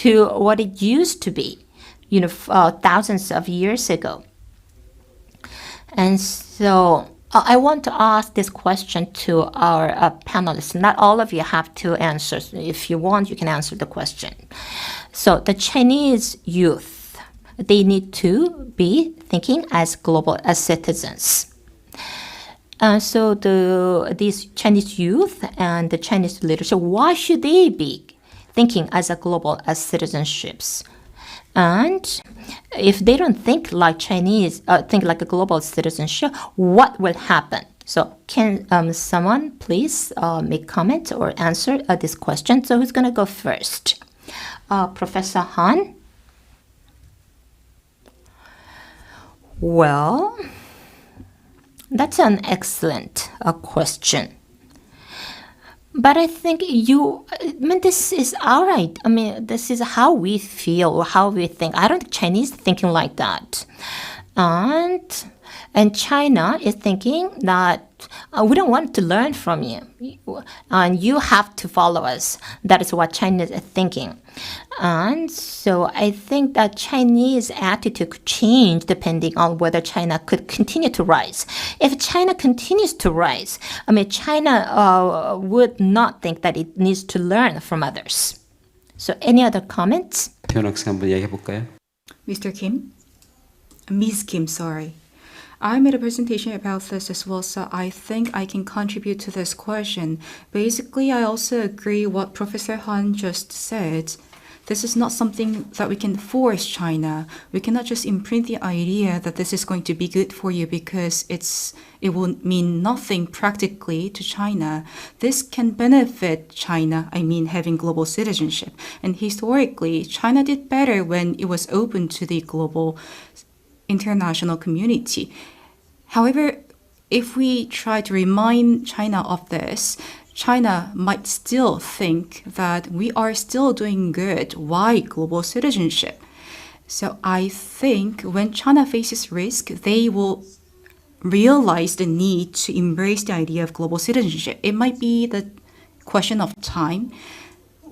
to what it used to be, thousands of years ago. And so I want to ask this question to our panelists. Not all of you have to answer. If you want, you can answer the question. So the Chinese youth, they need to be thinking as global as citizens. So these Chinese youth and the Chinese leadership, why should they be thinking as a global as citizenships? And if they don't think like Chinese, think like a global citizenship, what will happen? So can someone please make comment or answer this question? So who's going to go first? Professor Han? Well, that's an excellent question. But I think this is all right. This is how we feel or how we think. I don't think Chinese thinking like that. And China is thinking that we don't want to learn from you. And you have to follow us. That is what China is thinking. And so I think that Chinese attitude could change depending on whether China could continue to rise. If China continues to rise, China would not think that it needs to learn from others. So any other comments? 태연 학생 한번 얘기해 볼까요? Mr. Kim? Ms. Kim, sorry. I made a presentation about this as well, so I think I can contribute to this question. Basically, I also agree what Professor Han just said. This is not something that we can force China. We cannot just imprint the idea that this is going to be good for you because it will mean nothing practically to China. This can benefit China, having global citizenship. And historically, China did better when it was open to the global international community. However, if we try to remind China of this, China might still think that we are still doing good. Why global citizenship? So I think when China faces risk, they will realize the need to embrace the idea of global citizenship. It might be the question of time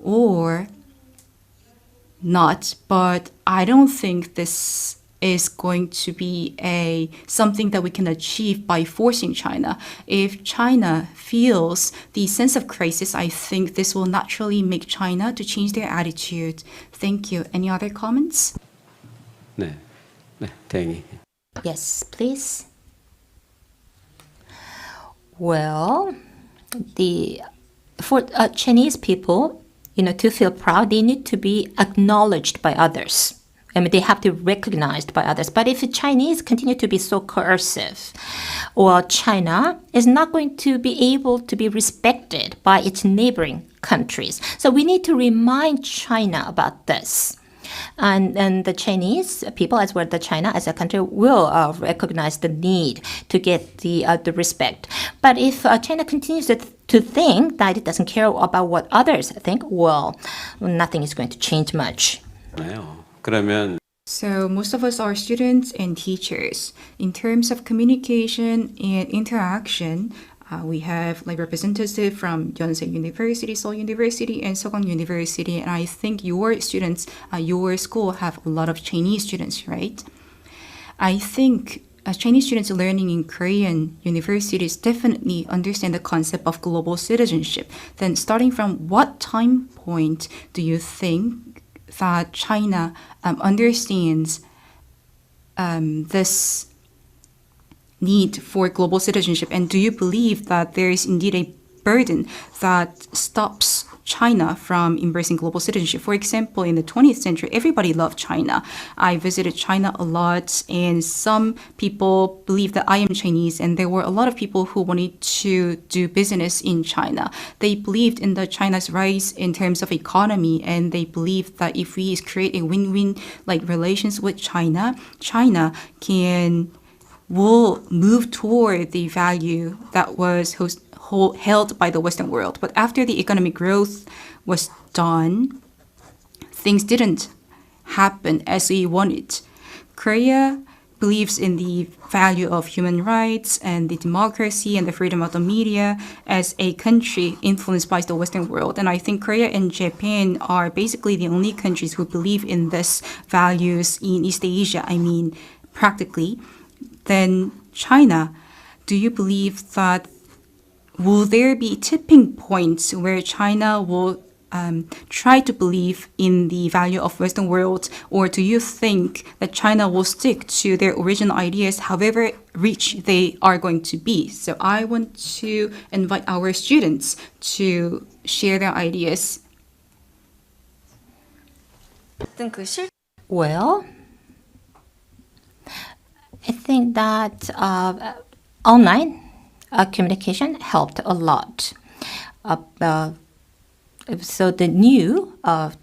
or not, but I don't think this is going to be something that we can achieve by forcing China. If China feels the sense of crisis, I think this will naturally make China to change their attitude. Thank you. Any other comments? 네, 태연이. Yes, please. Well, for Chinese people, to feel proud, they need to be acknowledged by others. They have to be recognized by others. But if the Chinese continue to be so coercive, or China is not going to be able to be respected by its neighboring countries. So we need to remind China about this. And the Chinese people, as well as China as a country, will recognize the need to get the respect. But if China continues to think that it doesn't care about what others think, well, nothing is going to change much. 그러면 So most of us are students and teachers. In terms of communication and interaction, we have representatives from Yonsei University, Seoul University, and Sogang University. And I think your students, your school have a lot of Chinese students, right? I think Chinese students learning in Korean universities definitely understand the concept of global citizenship. Then, starting from what time point do you think that China understands this need for global citizenship? And do you believe that there is indeed a burden that stops China from embracing global citizenship? For example, in the 20th century, everybody loved China. I visited China a lot, and some people believe that I am Chinese, and there were a lot of people who wanted to do business in China. They believed in the China's rise in terms of economy, and they believed that if we create a win-win like relations with China, China will move toward the value that was held by the Western world. But after the economic growth was done, things didn't happen as we wanted. Korea believes in the value of human rights and the democracy and the freedom of the media as a country influenced by the Western world. And I think Korea and Japan are basically the only countries who believe in these values in East Asia. I mean, practically. Then China, do you believe that will there be tipping points where China will try to believe in the value of Western world, or do you think that China will stick to their original ideas, however rich they are going to be? So I want to invite our students to share their ideas. Well, I think that online communication helped a lot. So the new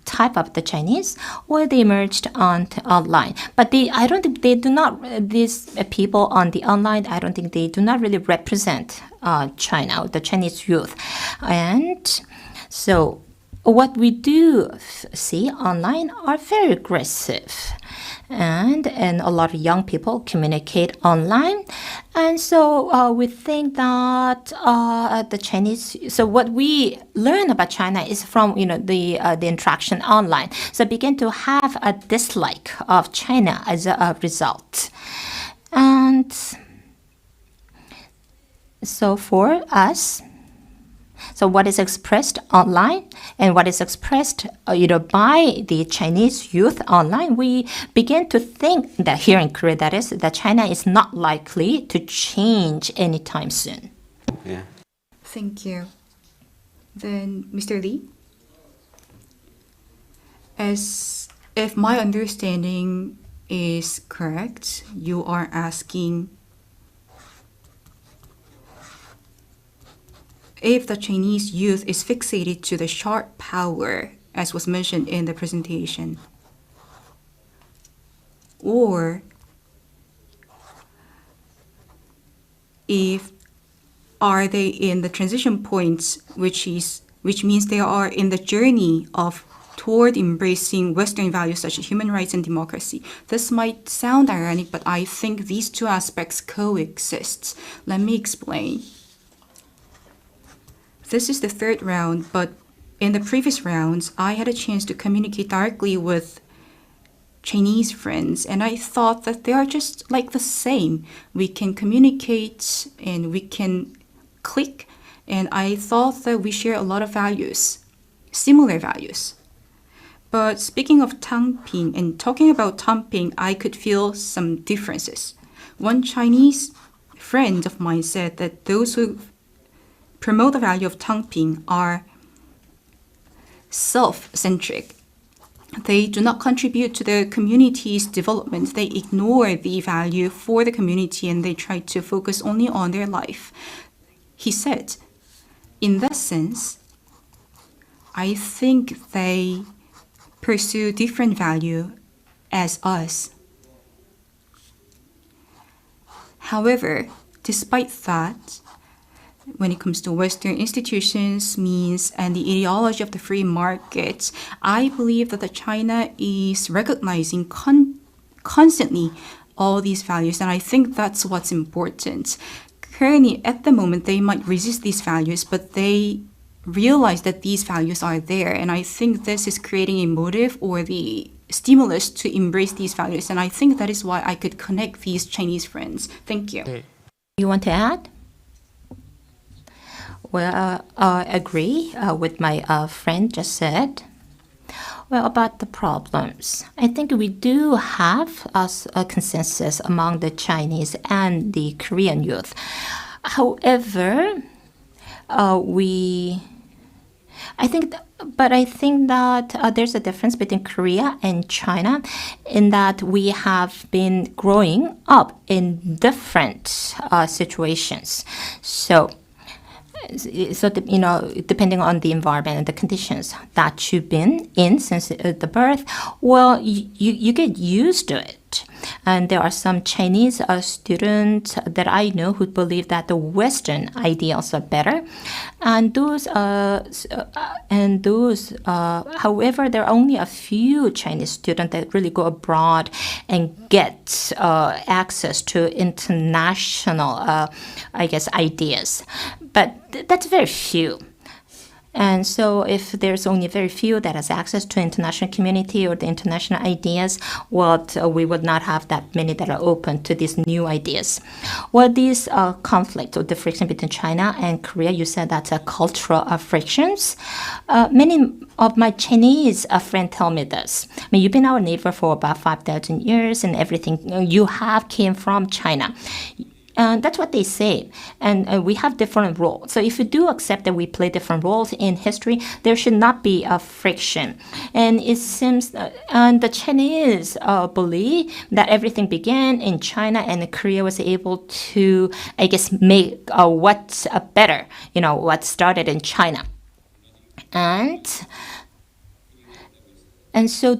type of the Chinese, well, they emerged on online. But I don't think they do not, these people on the online, I don't think they do not really represent China, the Chinese youth. And so what we do see online are very aggressive. And a lot of young people communicate online, and so we think that the Chinese. So what we learn about China is from the interaction online. So begin to have a dislike of China as a result, and so for us. So what is expressed online and what is expressed by the Chinese youth online, we begin to think that here in Korea, that is, that China is not likely to change anytime soon. Yeah. Thank you. Then, Mr. Lee? As if my understanding is correct, you are asking if the Chinese youth is fixated to the sharp power, as was mentioned in the presentation, or if are they in the transition points, which means they are in the journey toward embracing Western values such as human rights and democracy. This might sound ironic, but I think these two aspects coexist. Let me explain. This is the third round, but in the previous rounds, I had a chance to communicate directly with Chinese friends, and I thought that they are just like the same. We can communicate and we can click, and I thought that we share a lot of values, similar values. But speaking of Tangping and talking about Tangping, I could feel some differences. One Chinese friend of mine said that those who promote the value of Tangping are self-centric. They do not contribute to the community's development. They ignore the value for the community and they try to focus only on their life. He said, in that sense, I think they pursue different value as us. However, despite that, when it comes to Western institutions, means, and the ideology of the free market, I believe that China is recognizing constantly all these values, and I think that's what's important. Currently, at the moment, they might resist these values, but they realize that these values are there, and I think this is creating a motive or the stimulus to embrace these values. And I think that is why I could connect these Chinese friends. Thank you. 네. You want to add? Well, I agree with my friend just said. Well, about the problems, I think we do have a consensus among the Chinese and the Korean youth. However, I think that there's a difference between Korea and China in that we have been growing up in different situations. So depending on the environment and the conditions that you've been in since the birth, well, you get used to it. And there are some Chinese students that I know who believe that the Western ideals are better, and however, there are only a few Chinese students that really go abroad and get access to international, ideas. But that's very few. And so if there's only very few that has access to international community or the international ideas, well, we would not have that many that are open to these new ideas. Well, these conflict or the friction between China and Korea, you said that's a cultural frictions. Many of my Chinese friends tell me this. I mean, you've been our neighbor for about 5,000 years and everything you have came from China. And that's what they say. And we have different roles. So if you do accept that we play different roles in history, there should not be a friction. And it seems, and the Chinese believe that everything began in China and Korea was able to, make what's better, what started in China. And so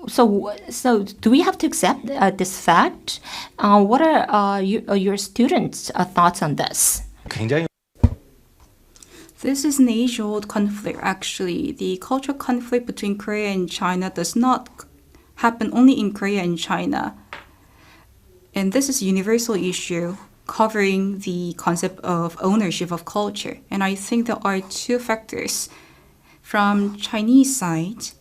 So do we have to accept this fact? What are your students' thoughts on this? This is an age-old conflict, actually. The cultural conflict between Korea and China does not happen only in Korea and China. And this is a universal issue covering the concept of ownership of culture. And I think there are two factors. From Chinese side,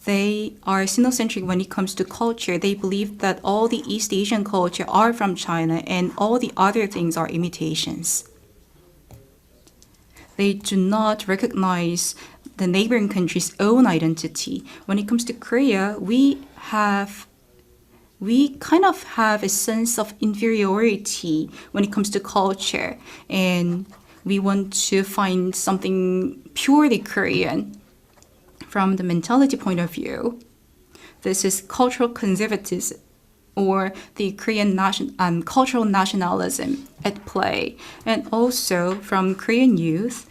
they are sinocentric when it comes to culture. They believe that all the East Asian culture are from China and all the other things are imitations. They do not recognize the neighboring country's own identity. When it comes to Korea, we kind of have a sense of inferiority when it comes to culture, and we want to find something purely Korean. From the mentality point of view, this is cultural conservatism or the Korean cultural nationalism at play. And also from Korean youth,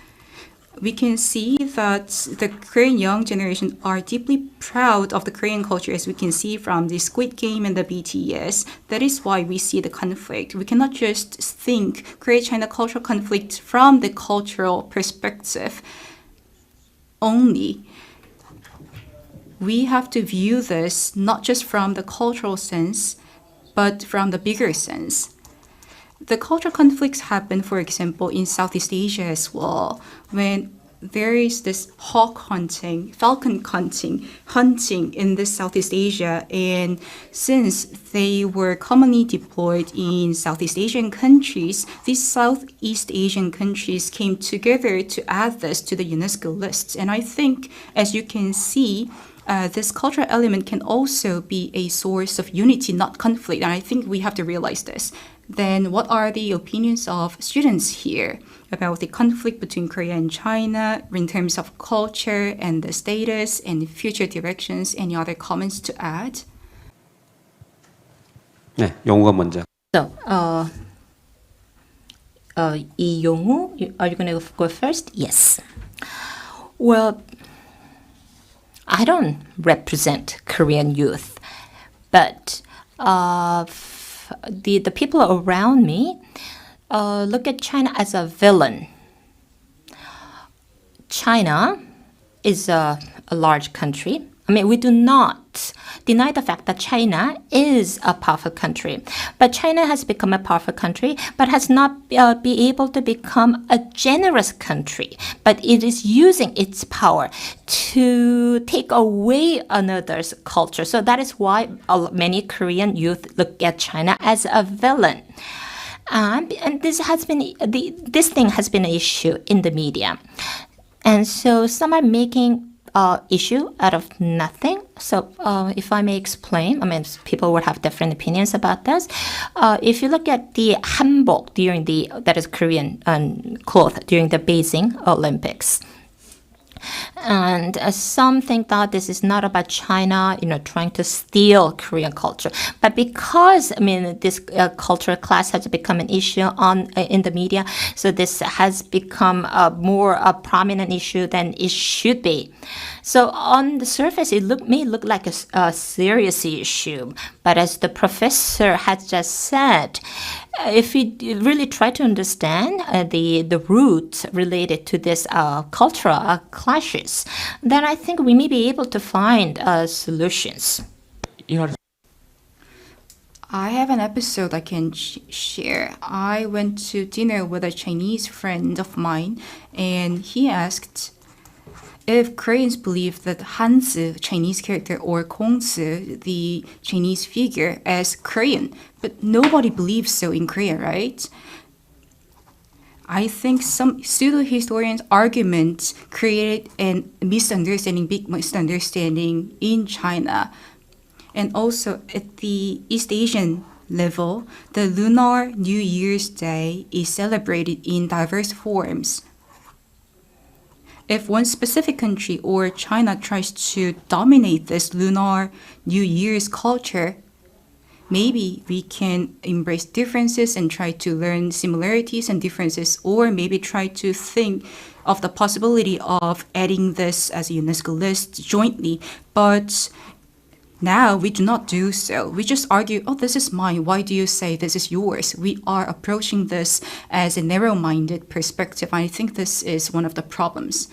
we can see that the Korean young generation are deeply proud of the Korean culture, as we can see from the Squid Game and the BTS. That is why we see the conflict. We cannot just think Korea-China cultural conflict from the cultural perspective only. We have to view this not just from the cultural sense, but from the bigger sense. The cultural conflicts happen, for example, in Southeast Asia as well, when there is this hawk hunting, falcon hunting in this Southeast Asia. And since they were commonly deployed in Southeast Asian countries, these Southeast Asian countries came together to add this to the UNESCO list. And I think, as you can see, this cultural element can also be a source of unity, not conflict. And I think we have to realize this. Then what are the opinions of students here about the conflict between Korea and China in terms of culture and the status and future directions? Any other comments to add? 네, 용우가 먼저. So, Lee Yong-woo, are you going to go first? Yes. Well, I don't represent Korean youth, but the people around me look at China as a villain. China is a large country, I mean, we do not deny the fact that China is a powerful country. But China has become a powerful country, but has not been able to become a generous country. But it is using its power to take away another's culture. So that is why many Korean youth look at China as a villain. And this thing has been an issue in the media. And so some are making issue out of nothing. So if I may explain, I mean, people would have different opinions about this. If you look at the hanbok that is Korean cloth during the Beijing Olympics. And some think that this is not about China, trying to steal Korean culture, but because this cultural class has become an issue in the media, so this has become a more prominent issue than it should be. So on the surface, it may look like a serious issue, but as the professor has just said, if we really try to understand the roots related to this cultural clashes, then I think we may be able to find solutions. I have an episode I can share. I went to dinner with a Chinese friend of mine, and he asked if Koreans believe that Hanzi, Chinese character, or Kongzi, the Chinese figure, as Korean. But nobody believes so in Korea, right? I think some pseudo-historians' arguments created a big misunderstanding in China. And also at the East Asian level, the Lunar New Year's Day is celebrated in diverse forms. If one specific country or China tries to dominate this Lunar New Year's culture, maybe we can embrace differences and try to learn similarities and differences, or maybe try to think of the possibility of adding this as a UNESCO list jointly. But now we do not do so. We just argue, oh, this is mine. Why do you say this is yours? We are approaching this as a narrow-minded perspective. I think this is one of the problems.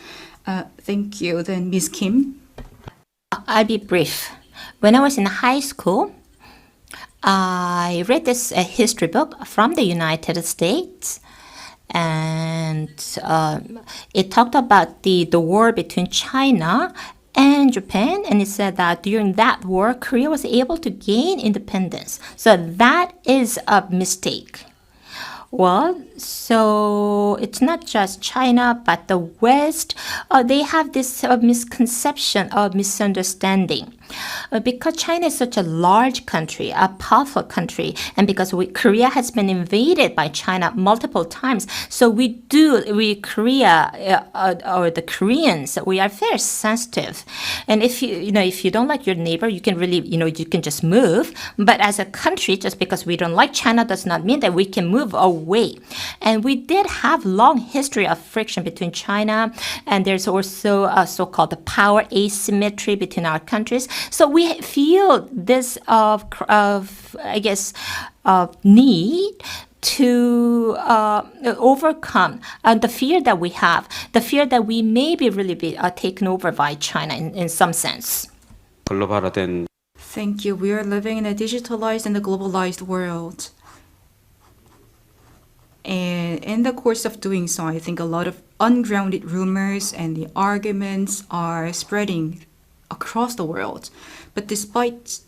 Thank you. Then Ms. Kim. I'll be brief. When I was in high school, I read this history book from the United States. And it talked about the war between China and Japan, and it said that during that war, Korea was able to gain independence. So that is a mistake. Well, so it's not just China, but the West. They have this misconception or misunderstanding. Because China is such a large country, a powerful country, and because Korea has been invaded by China multiple times, so Korea or the Koreans, we are very sensitive. And if you don't like your neighbor, you can really, you can just move. But as a country, just because we don't like China does not mean that we can move away. And we did have long history of friction between China, and there's also a so-called power asymmetry between our countries. So we feel this need to overcome the fear that we have, the fear that we may be really be taken over by China in some sense. Thank you. We are living in a digitalized and a globalized world. And in the course of doing so, I think a lot of ungrounded rumors and the arguments are spreading across the world. But despite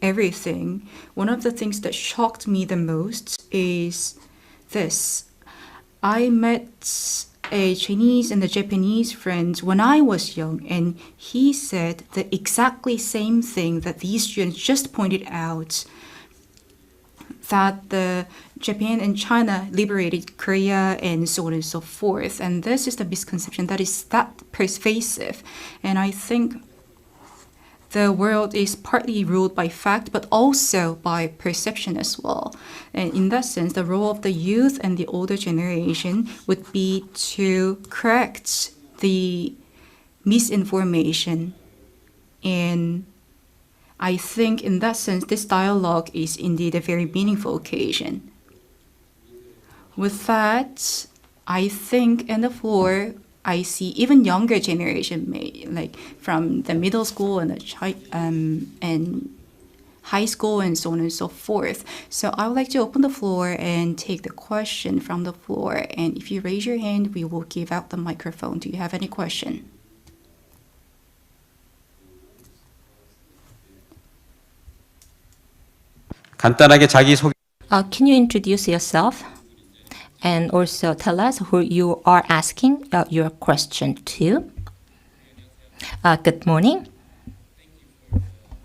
everything, one of the things that shocked me the most is this. I met a Chinese and a Japanese friend when I was young, and he said the exactly same thing that these students just pointed out, that the Japan and China liberated Korea and so on and so forth. And this is the misconception that is that pervasive. And I think the world is partly ruled by fact, but also by perception as well. And in that sense, the role of the youth and the older generation would be to correct the misinformation. And I think in that sense, this dialogue is indeed a very meaningful occasion. With that, I think on the floor, I see even younger generation may like from the middle school and and high school and so on and so forth. So I would like to open the floor and take the question from the floor. And if you raise your hand, we will give out the microphone. Do you have any question? 간단하게 자기 소개. Can you introduce yourself and also tell us who you are asking your question to? Good morning.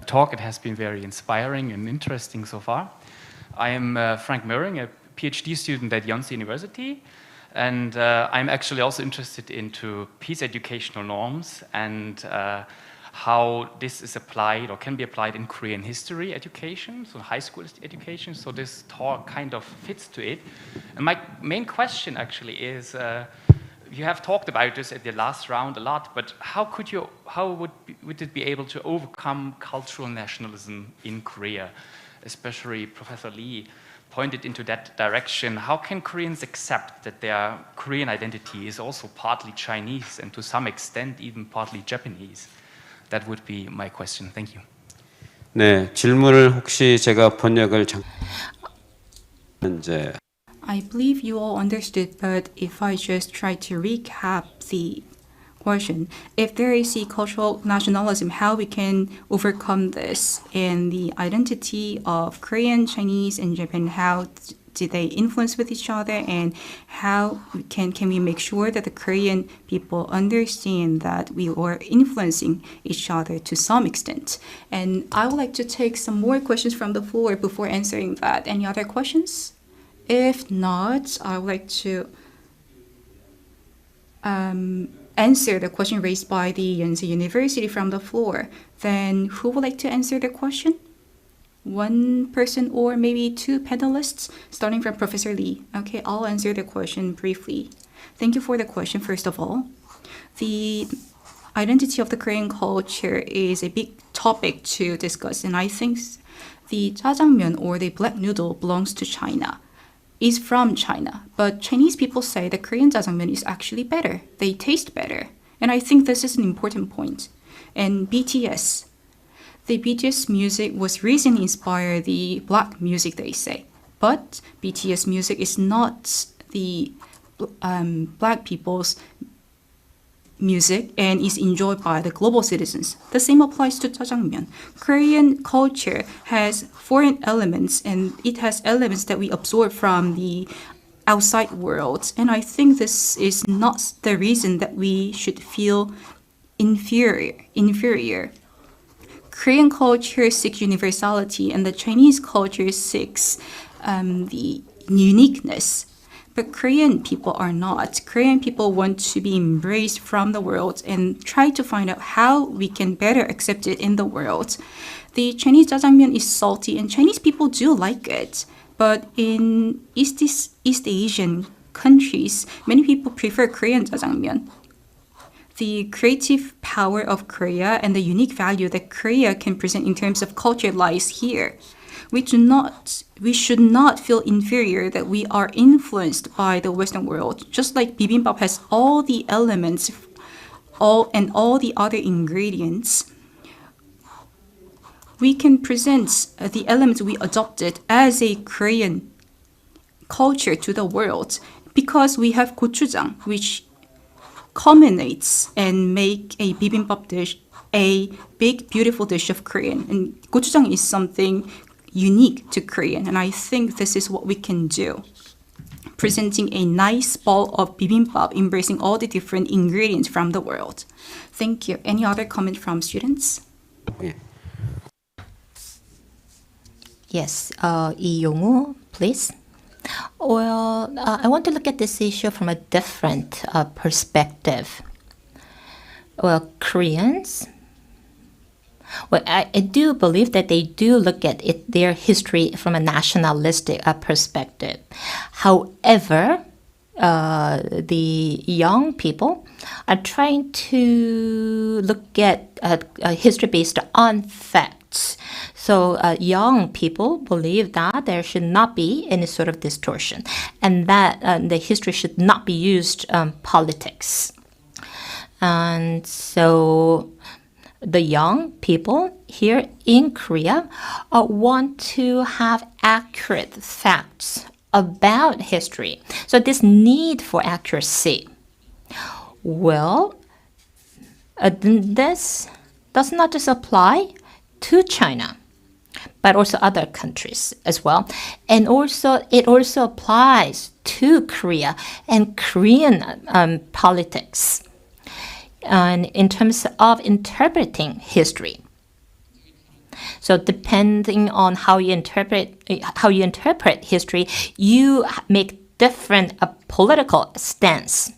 Talk. It has been very inspiring and interesting so far. I am Frank Möhring, a PhD student at Yonsei University, and I'm actually also interested into peace educational norms and how this is applied or can be applied in Korean history education, so high school education. So this talk kind of fits to it. And my main question actually is, you have talked about this at the last round a lot, but how would it be able to overcome cultural nationalism in Korea? Especially Professor Lee pointed into that direction. How can Koreans accept that their Korean identity is also partly Chinese and to some extent even partly Japanese? That would be my question. Thank you. 네, 질문을 혹시 제가 번역을 이제 I believe you all understood, but if I just try to recap the question, if there is a cultural nationalism, how we can overcome this, and the identity of Korean, Chinese, and Japan, how do they influence with each other, and how can we make sure that the Korean people understand that we are influencing each other to some extent. And I would like to take some more questions from the floor before answering that. Any other questions? If not, I would like to answer the question raised by the Yonsei University from the floor. Then who would like to answer the question? One person or maybe two panelists, starting from Professor Lee. Okay, I'll answer the question briefly. Thank you for the question, first of all. The identity of the Korean culture is a big topic to discuss, and I think the jjajangmyeon or the black noodle belongs to China. Is from China, but Chinese people say the Korean jjajangmyeon is actually better. They taste better. And I think this is an important point. And BTS. The BTS music was recently inspired the black music, they say. But BTS music is not the black people's music and is enjoyed by the global citizens. The same applies to jjajangmyeon. Korean culture has foreign elements and it has elements that we absorb from the outside world. And I think this is not the reason that we should feel inferior. Korean culture seeks universality and the Chinese culture seeks the uniqueness. But Korean people are not. Korean people want to be embraced from the world and try to find out how we can better accept it in the world. The Chinese jjajangmyeon is salty and Chinese people do like it. But in East Asian countries, many people prefer Korean jjajangmyeon. The creative power of Korea and the unique value that Korea can present in terms of culture lies here. We should not feel inferior that we are influenced by the Western world. Just like bibimbap has all the elements, all the other ingredients, we can present the elements we adopted as a Korean culture to the world because we have gochujang, which culminates and make a bibimbap dish a big, beautiful dish of Korean. And gochujang is something unique to Korean, and I think this is what we can do. Presenting a nice ball of bibimbap, embracing all the different ingredients from the world. Thank you. Any other comment from students? 예. Yes, Lee Yong-woo, please. Well, I want to look at this issue from a different perspective. Well, Koreans, well, I do believe that they do look at their history from a nationalistic perspective. However, the young people are trying to look at history based on facts. So young people believe that there should not be any sort of distortion and that the history should not be used politics. And so the young people here in Korea want to have accurate facts about history. So this need for accuracy. Well, this does not just apply to China, but also other countries as well. And also, it also applies to Korea and Korean politics. And in terms of interpreting history. So depending on how you interpret history, you make different political stance.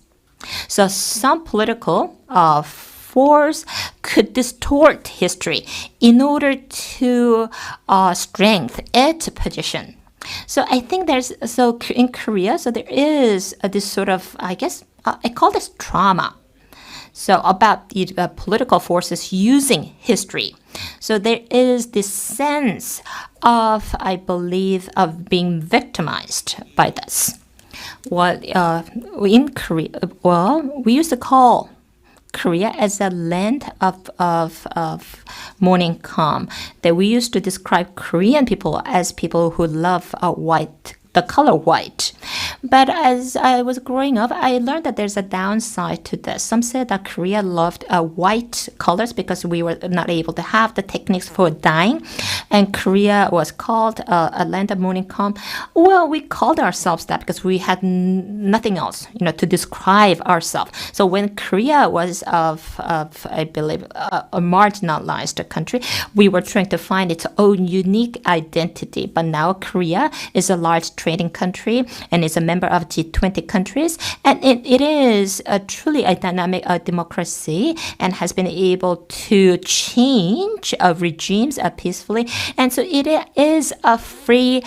So some political force could distort history in order to strengthen its position. So I think in Korea, so there is this sort of, I guess, I call this trauma. So about the political forces using history. So there is this sense of, I believe, of being victimized by this. Well, in Korea, we used to call Korea as a land of morning calm. That we used to describe Korean people as people who love white, the color white. But as I was growing up, I learned that there's a downside to this. Some said that Korea loved white colors because we were not able to have the techniques for dyeing. And Korea was called a land of morning calm. Well, we called ourselves that because we had nothing else, to describe ourselves. So when Korea was I believe, a marginalized country, we were trying to find its own unique identity. But now Korea is a large trading country and is a member of G20 countries, and it is truly a dynamic democracy and has been able to change regimes peacefully, and so it is a free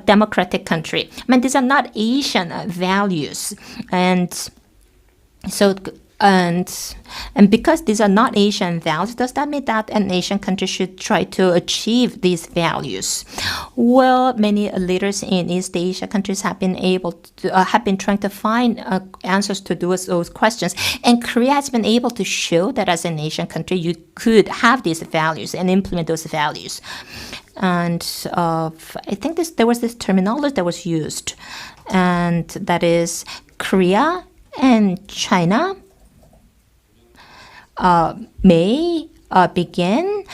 democratic country. I mean, these are not Asian values, and so and because these are not Asian values, does that mean that an Asian country should try to achieve these values? Well, many leaders in East Asia countries have been trying to find answers to those questions, and Korea has been able to show that as an Asian country, you could have these values and implement those values. And I think there was this terminology that was used, and that is Korea and China may begin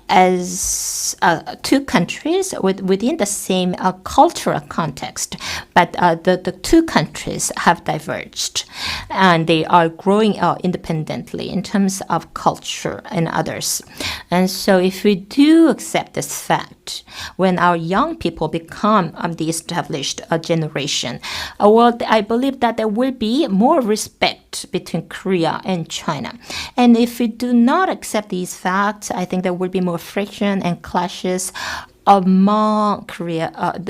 as two countries within the same cultural context, but the two countries have diverged, and they are growing independently in terms of culture and others. And so if we do accept this fact, when our young people become the established generation, well, I believe that there will be more respect between Korea and China. And if we do not accept these facts, I think there will be more friction and clashes among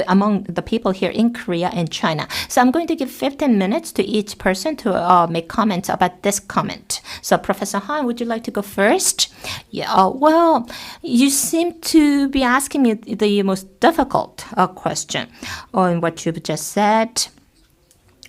among the people here in Korea and China. So I'm going to give 15 minutes to each person to make comments about this comment. So Professor Han, would you like to go first? Yeah. Well, you seem to be asking me the most difficult question on what you've just said.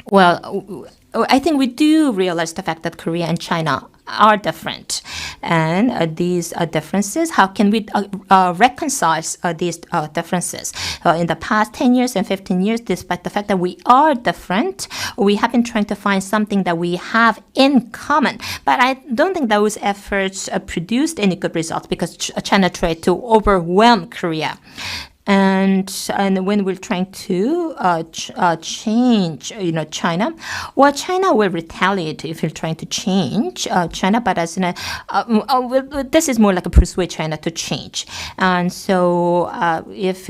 Well, I think we do realize the fact that Korea and China are different, and these differences, how can we reconcile these differences? In the past 10 years and 15 years, despite the fact that we are different, we have been trying to find something that we have in common. But I don't think those efforts produced any good results because China tried to overwhelm Korea. And when we're trying to change, China, well, China will retaliate if you're trying to change China. But as this is more like a persuade China to change. And so, if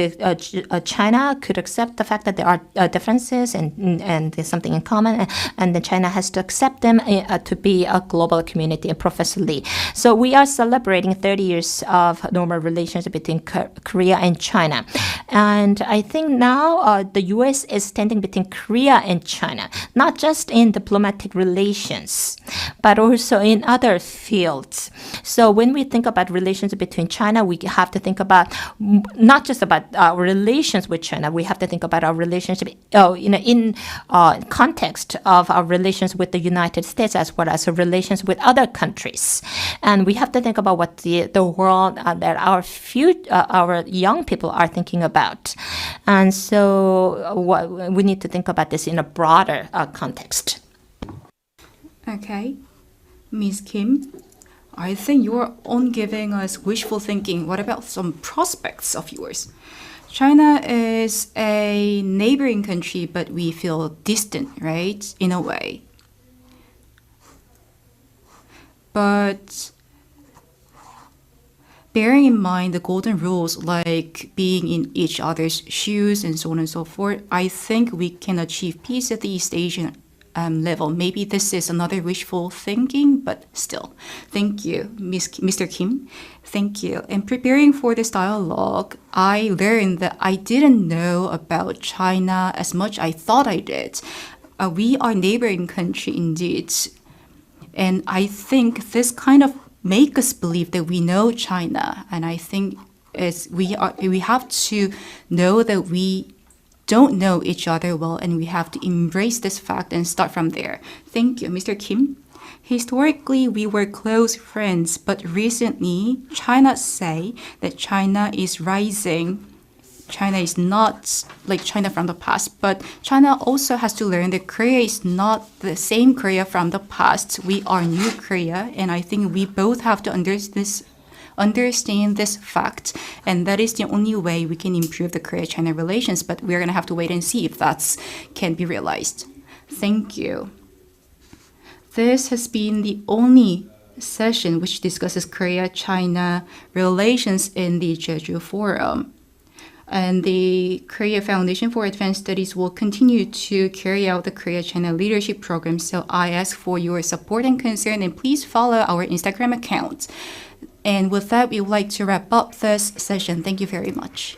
China could accept the fact that there are differences and there's something in common, and then China has to accept them to be a global community and Professor Lee. So we are celebrating 30 years of normal relations between Korea and China. China. And I think now the U.S. is standing between Korea and China, not just in diplomatic relations, but also in other fields. So when we think about relations between China, we have to think about not just about our relations with China. We have to think about our relationship, in context of our relations with the United States as well as our relations with other countries. And we have to think about what the world that our young people are thinking about. And so we need to think about this in a broader context. Okay. Ms. Kim, I think you're on giving us wishful thinking. What about some prospects of yours? China is a neighboring country, but we feel distant, right? In a way. But bearing in mind the golden rules like being in each other's shoes and so on and so forth, I think we can achieve peace at the East Asian level. Maybe this is another wishful thinking, but still. Thank you, Mr. Kim. Thank you. In preparing for this dialogue, I learned that I didn't know about China as much I thought I did. We are neighboring country indeed. And I think this kind of make us believe that we know China. And I think we have to know that we don't know each other well, and we have to embrace this fact and start from there. Thank you, Mr. Kim. Historically, we were close friends, but recently, China say that China is rising. China is not like China from the past, but China also has to learn that Korea is not the same Korea from the past. We are new Korea, and I think we both have to understand this fact, and that is the only way we can improve the Korea-China relations, but we're going to have to wait and see if that can be realized. Thank you. This has been the only session which discusses Korea-China relations in the Jeju Forum. And the Korea Foundation for Advanced Studies will continue to carry out the Korea-China Leadership Program, so I ask for your support and concern, and please follow our Instagram account. And with that, we would like to wrap up this session. Thank you very much.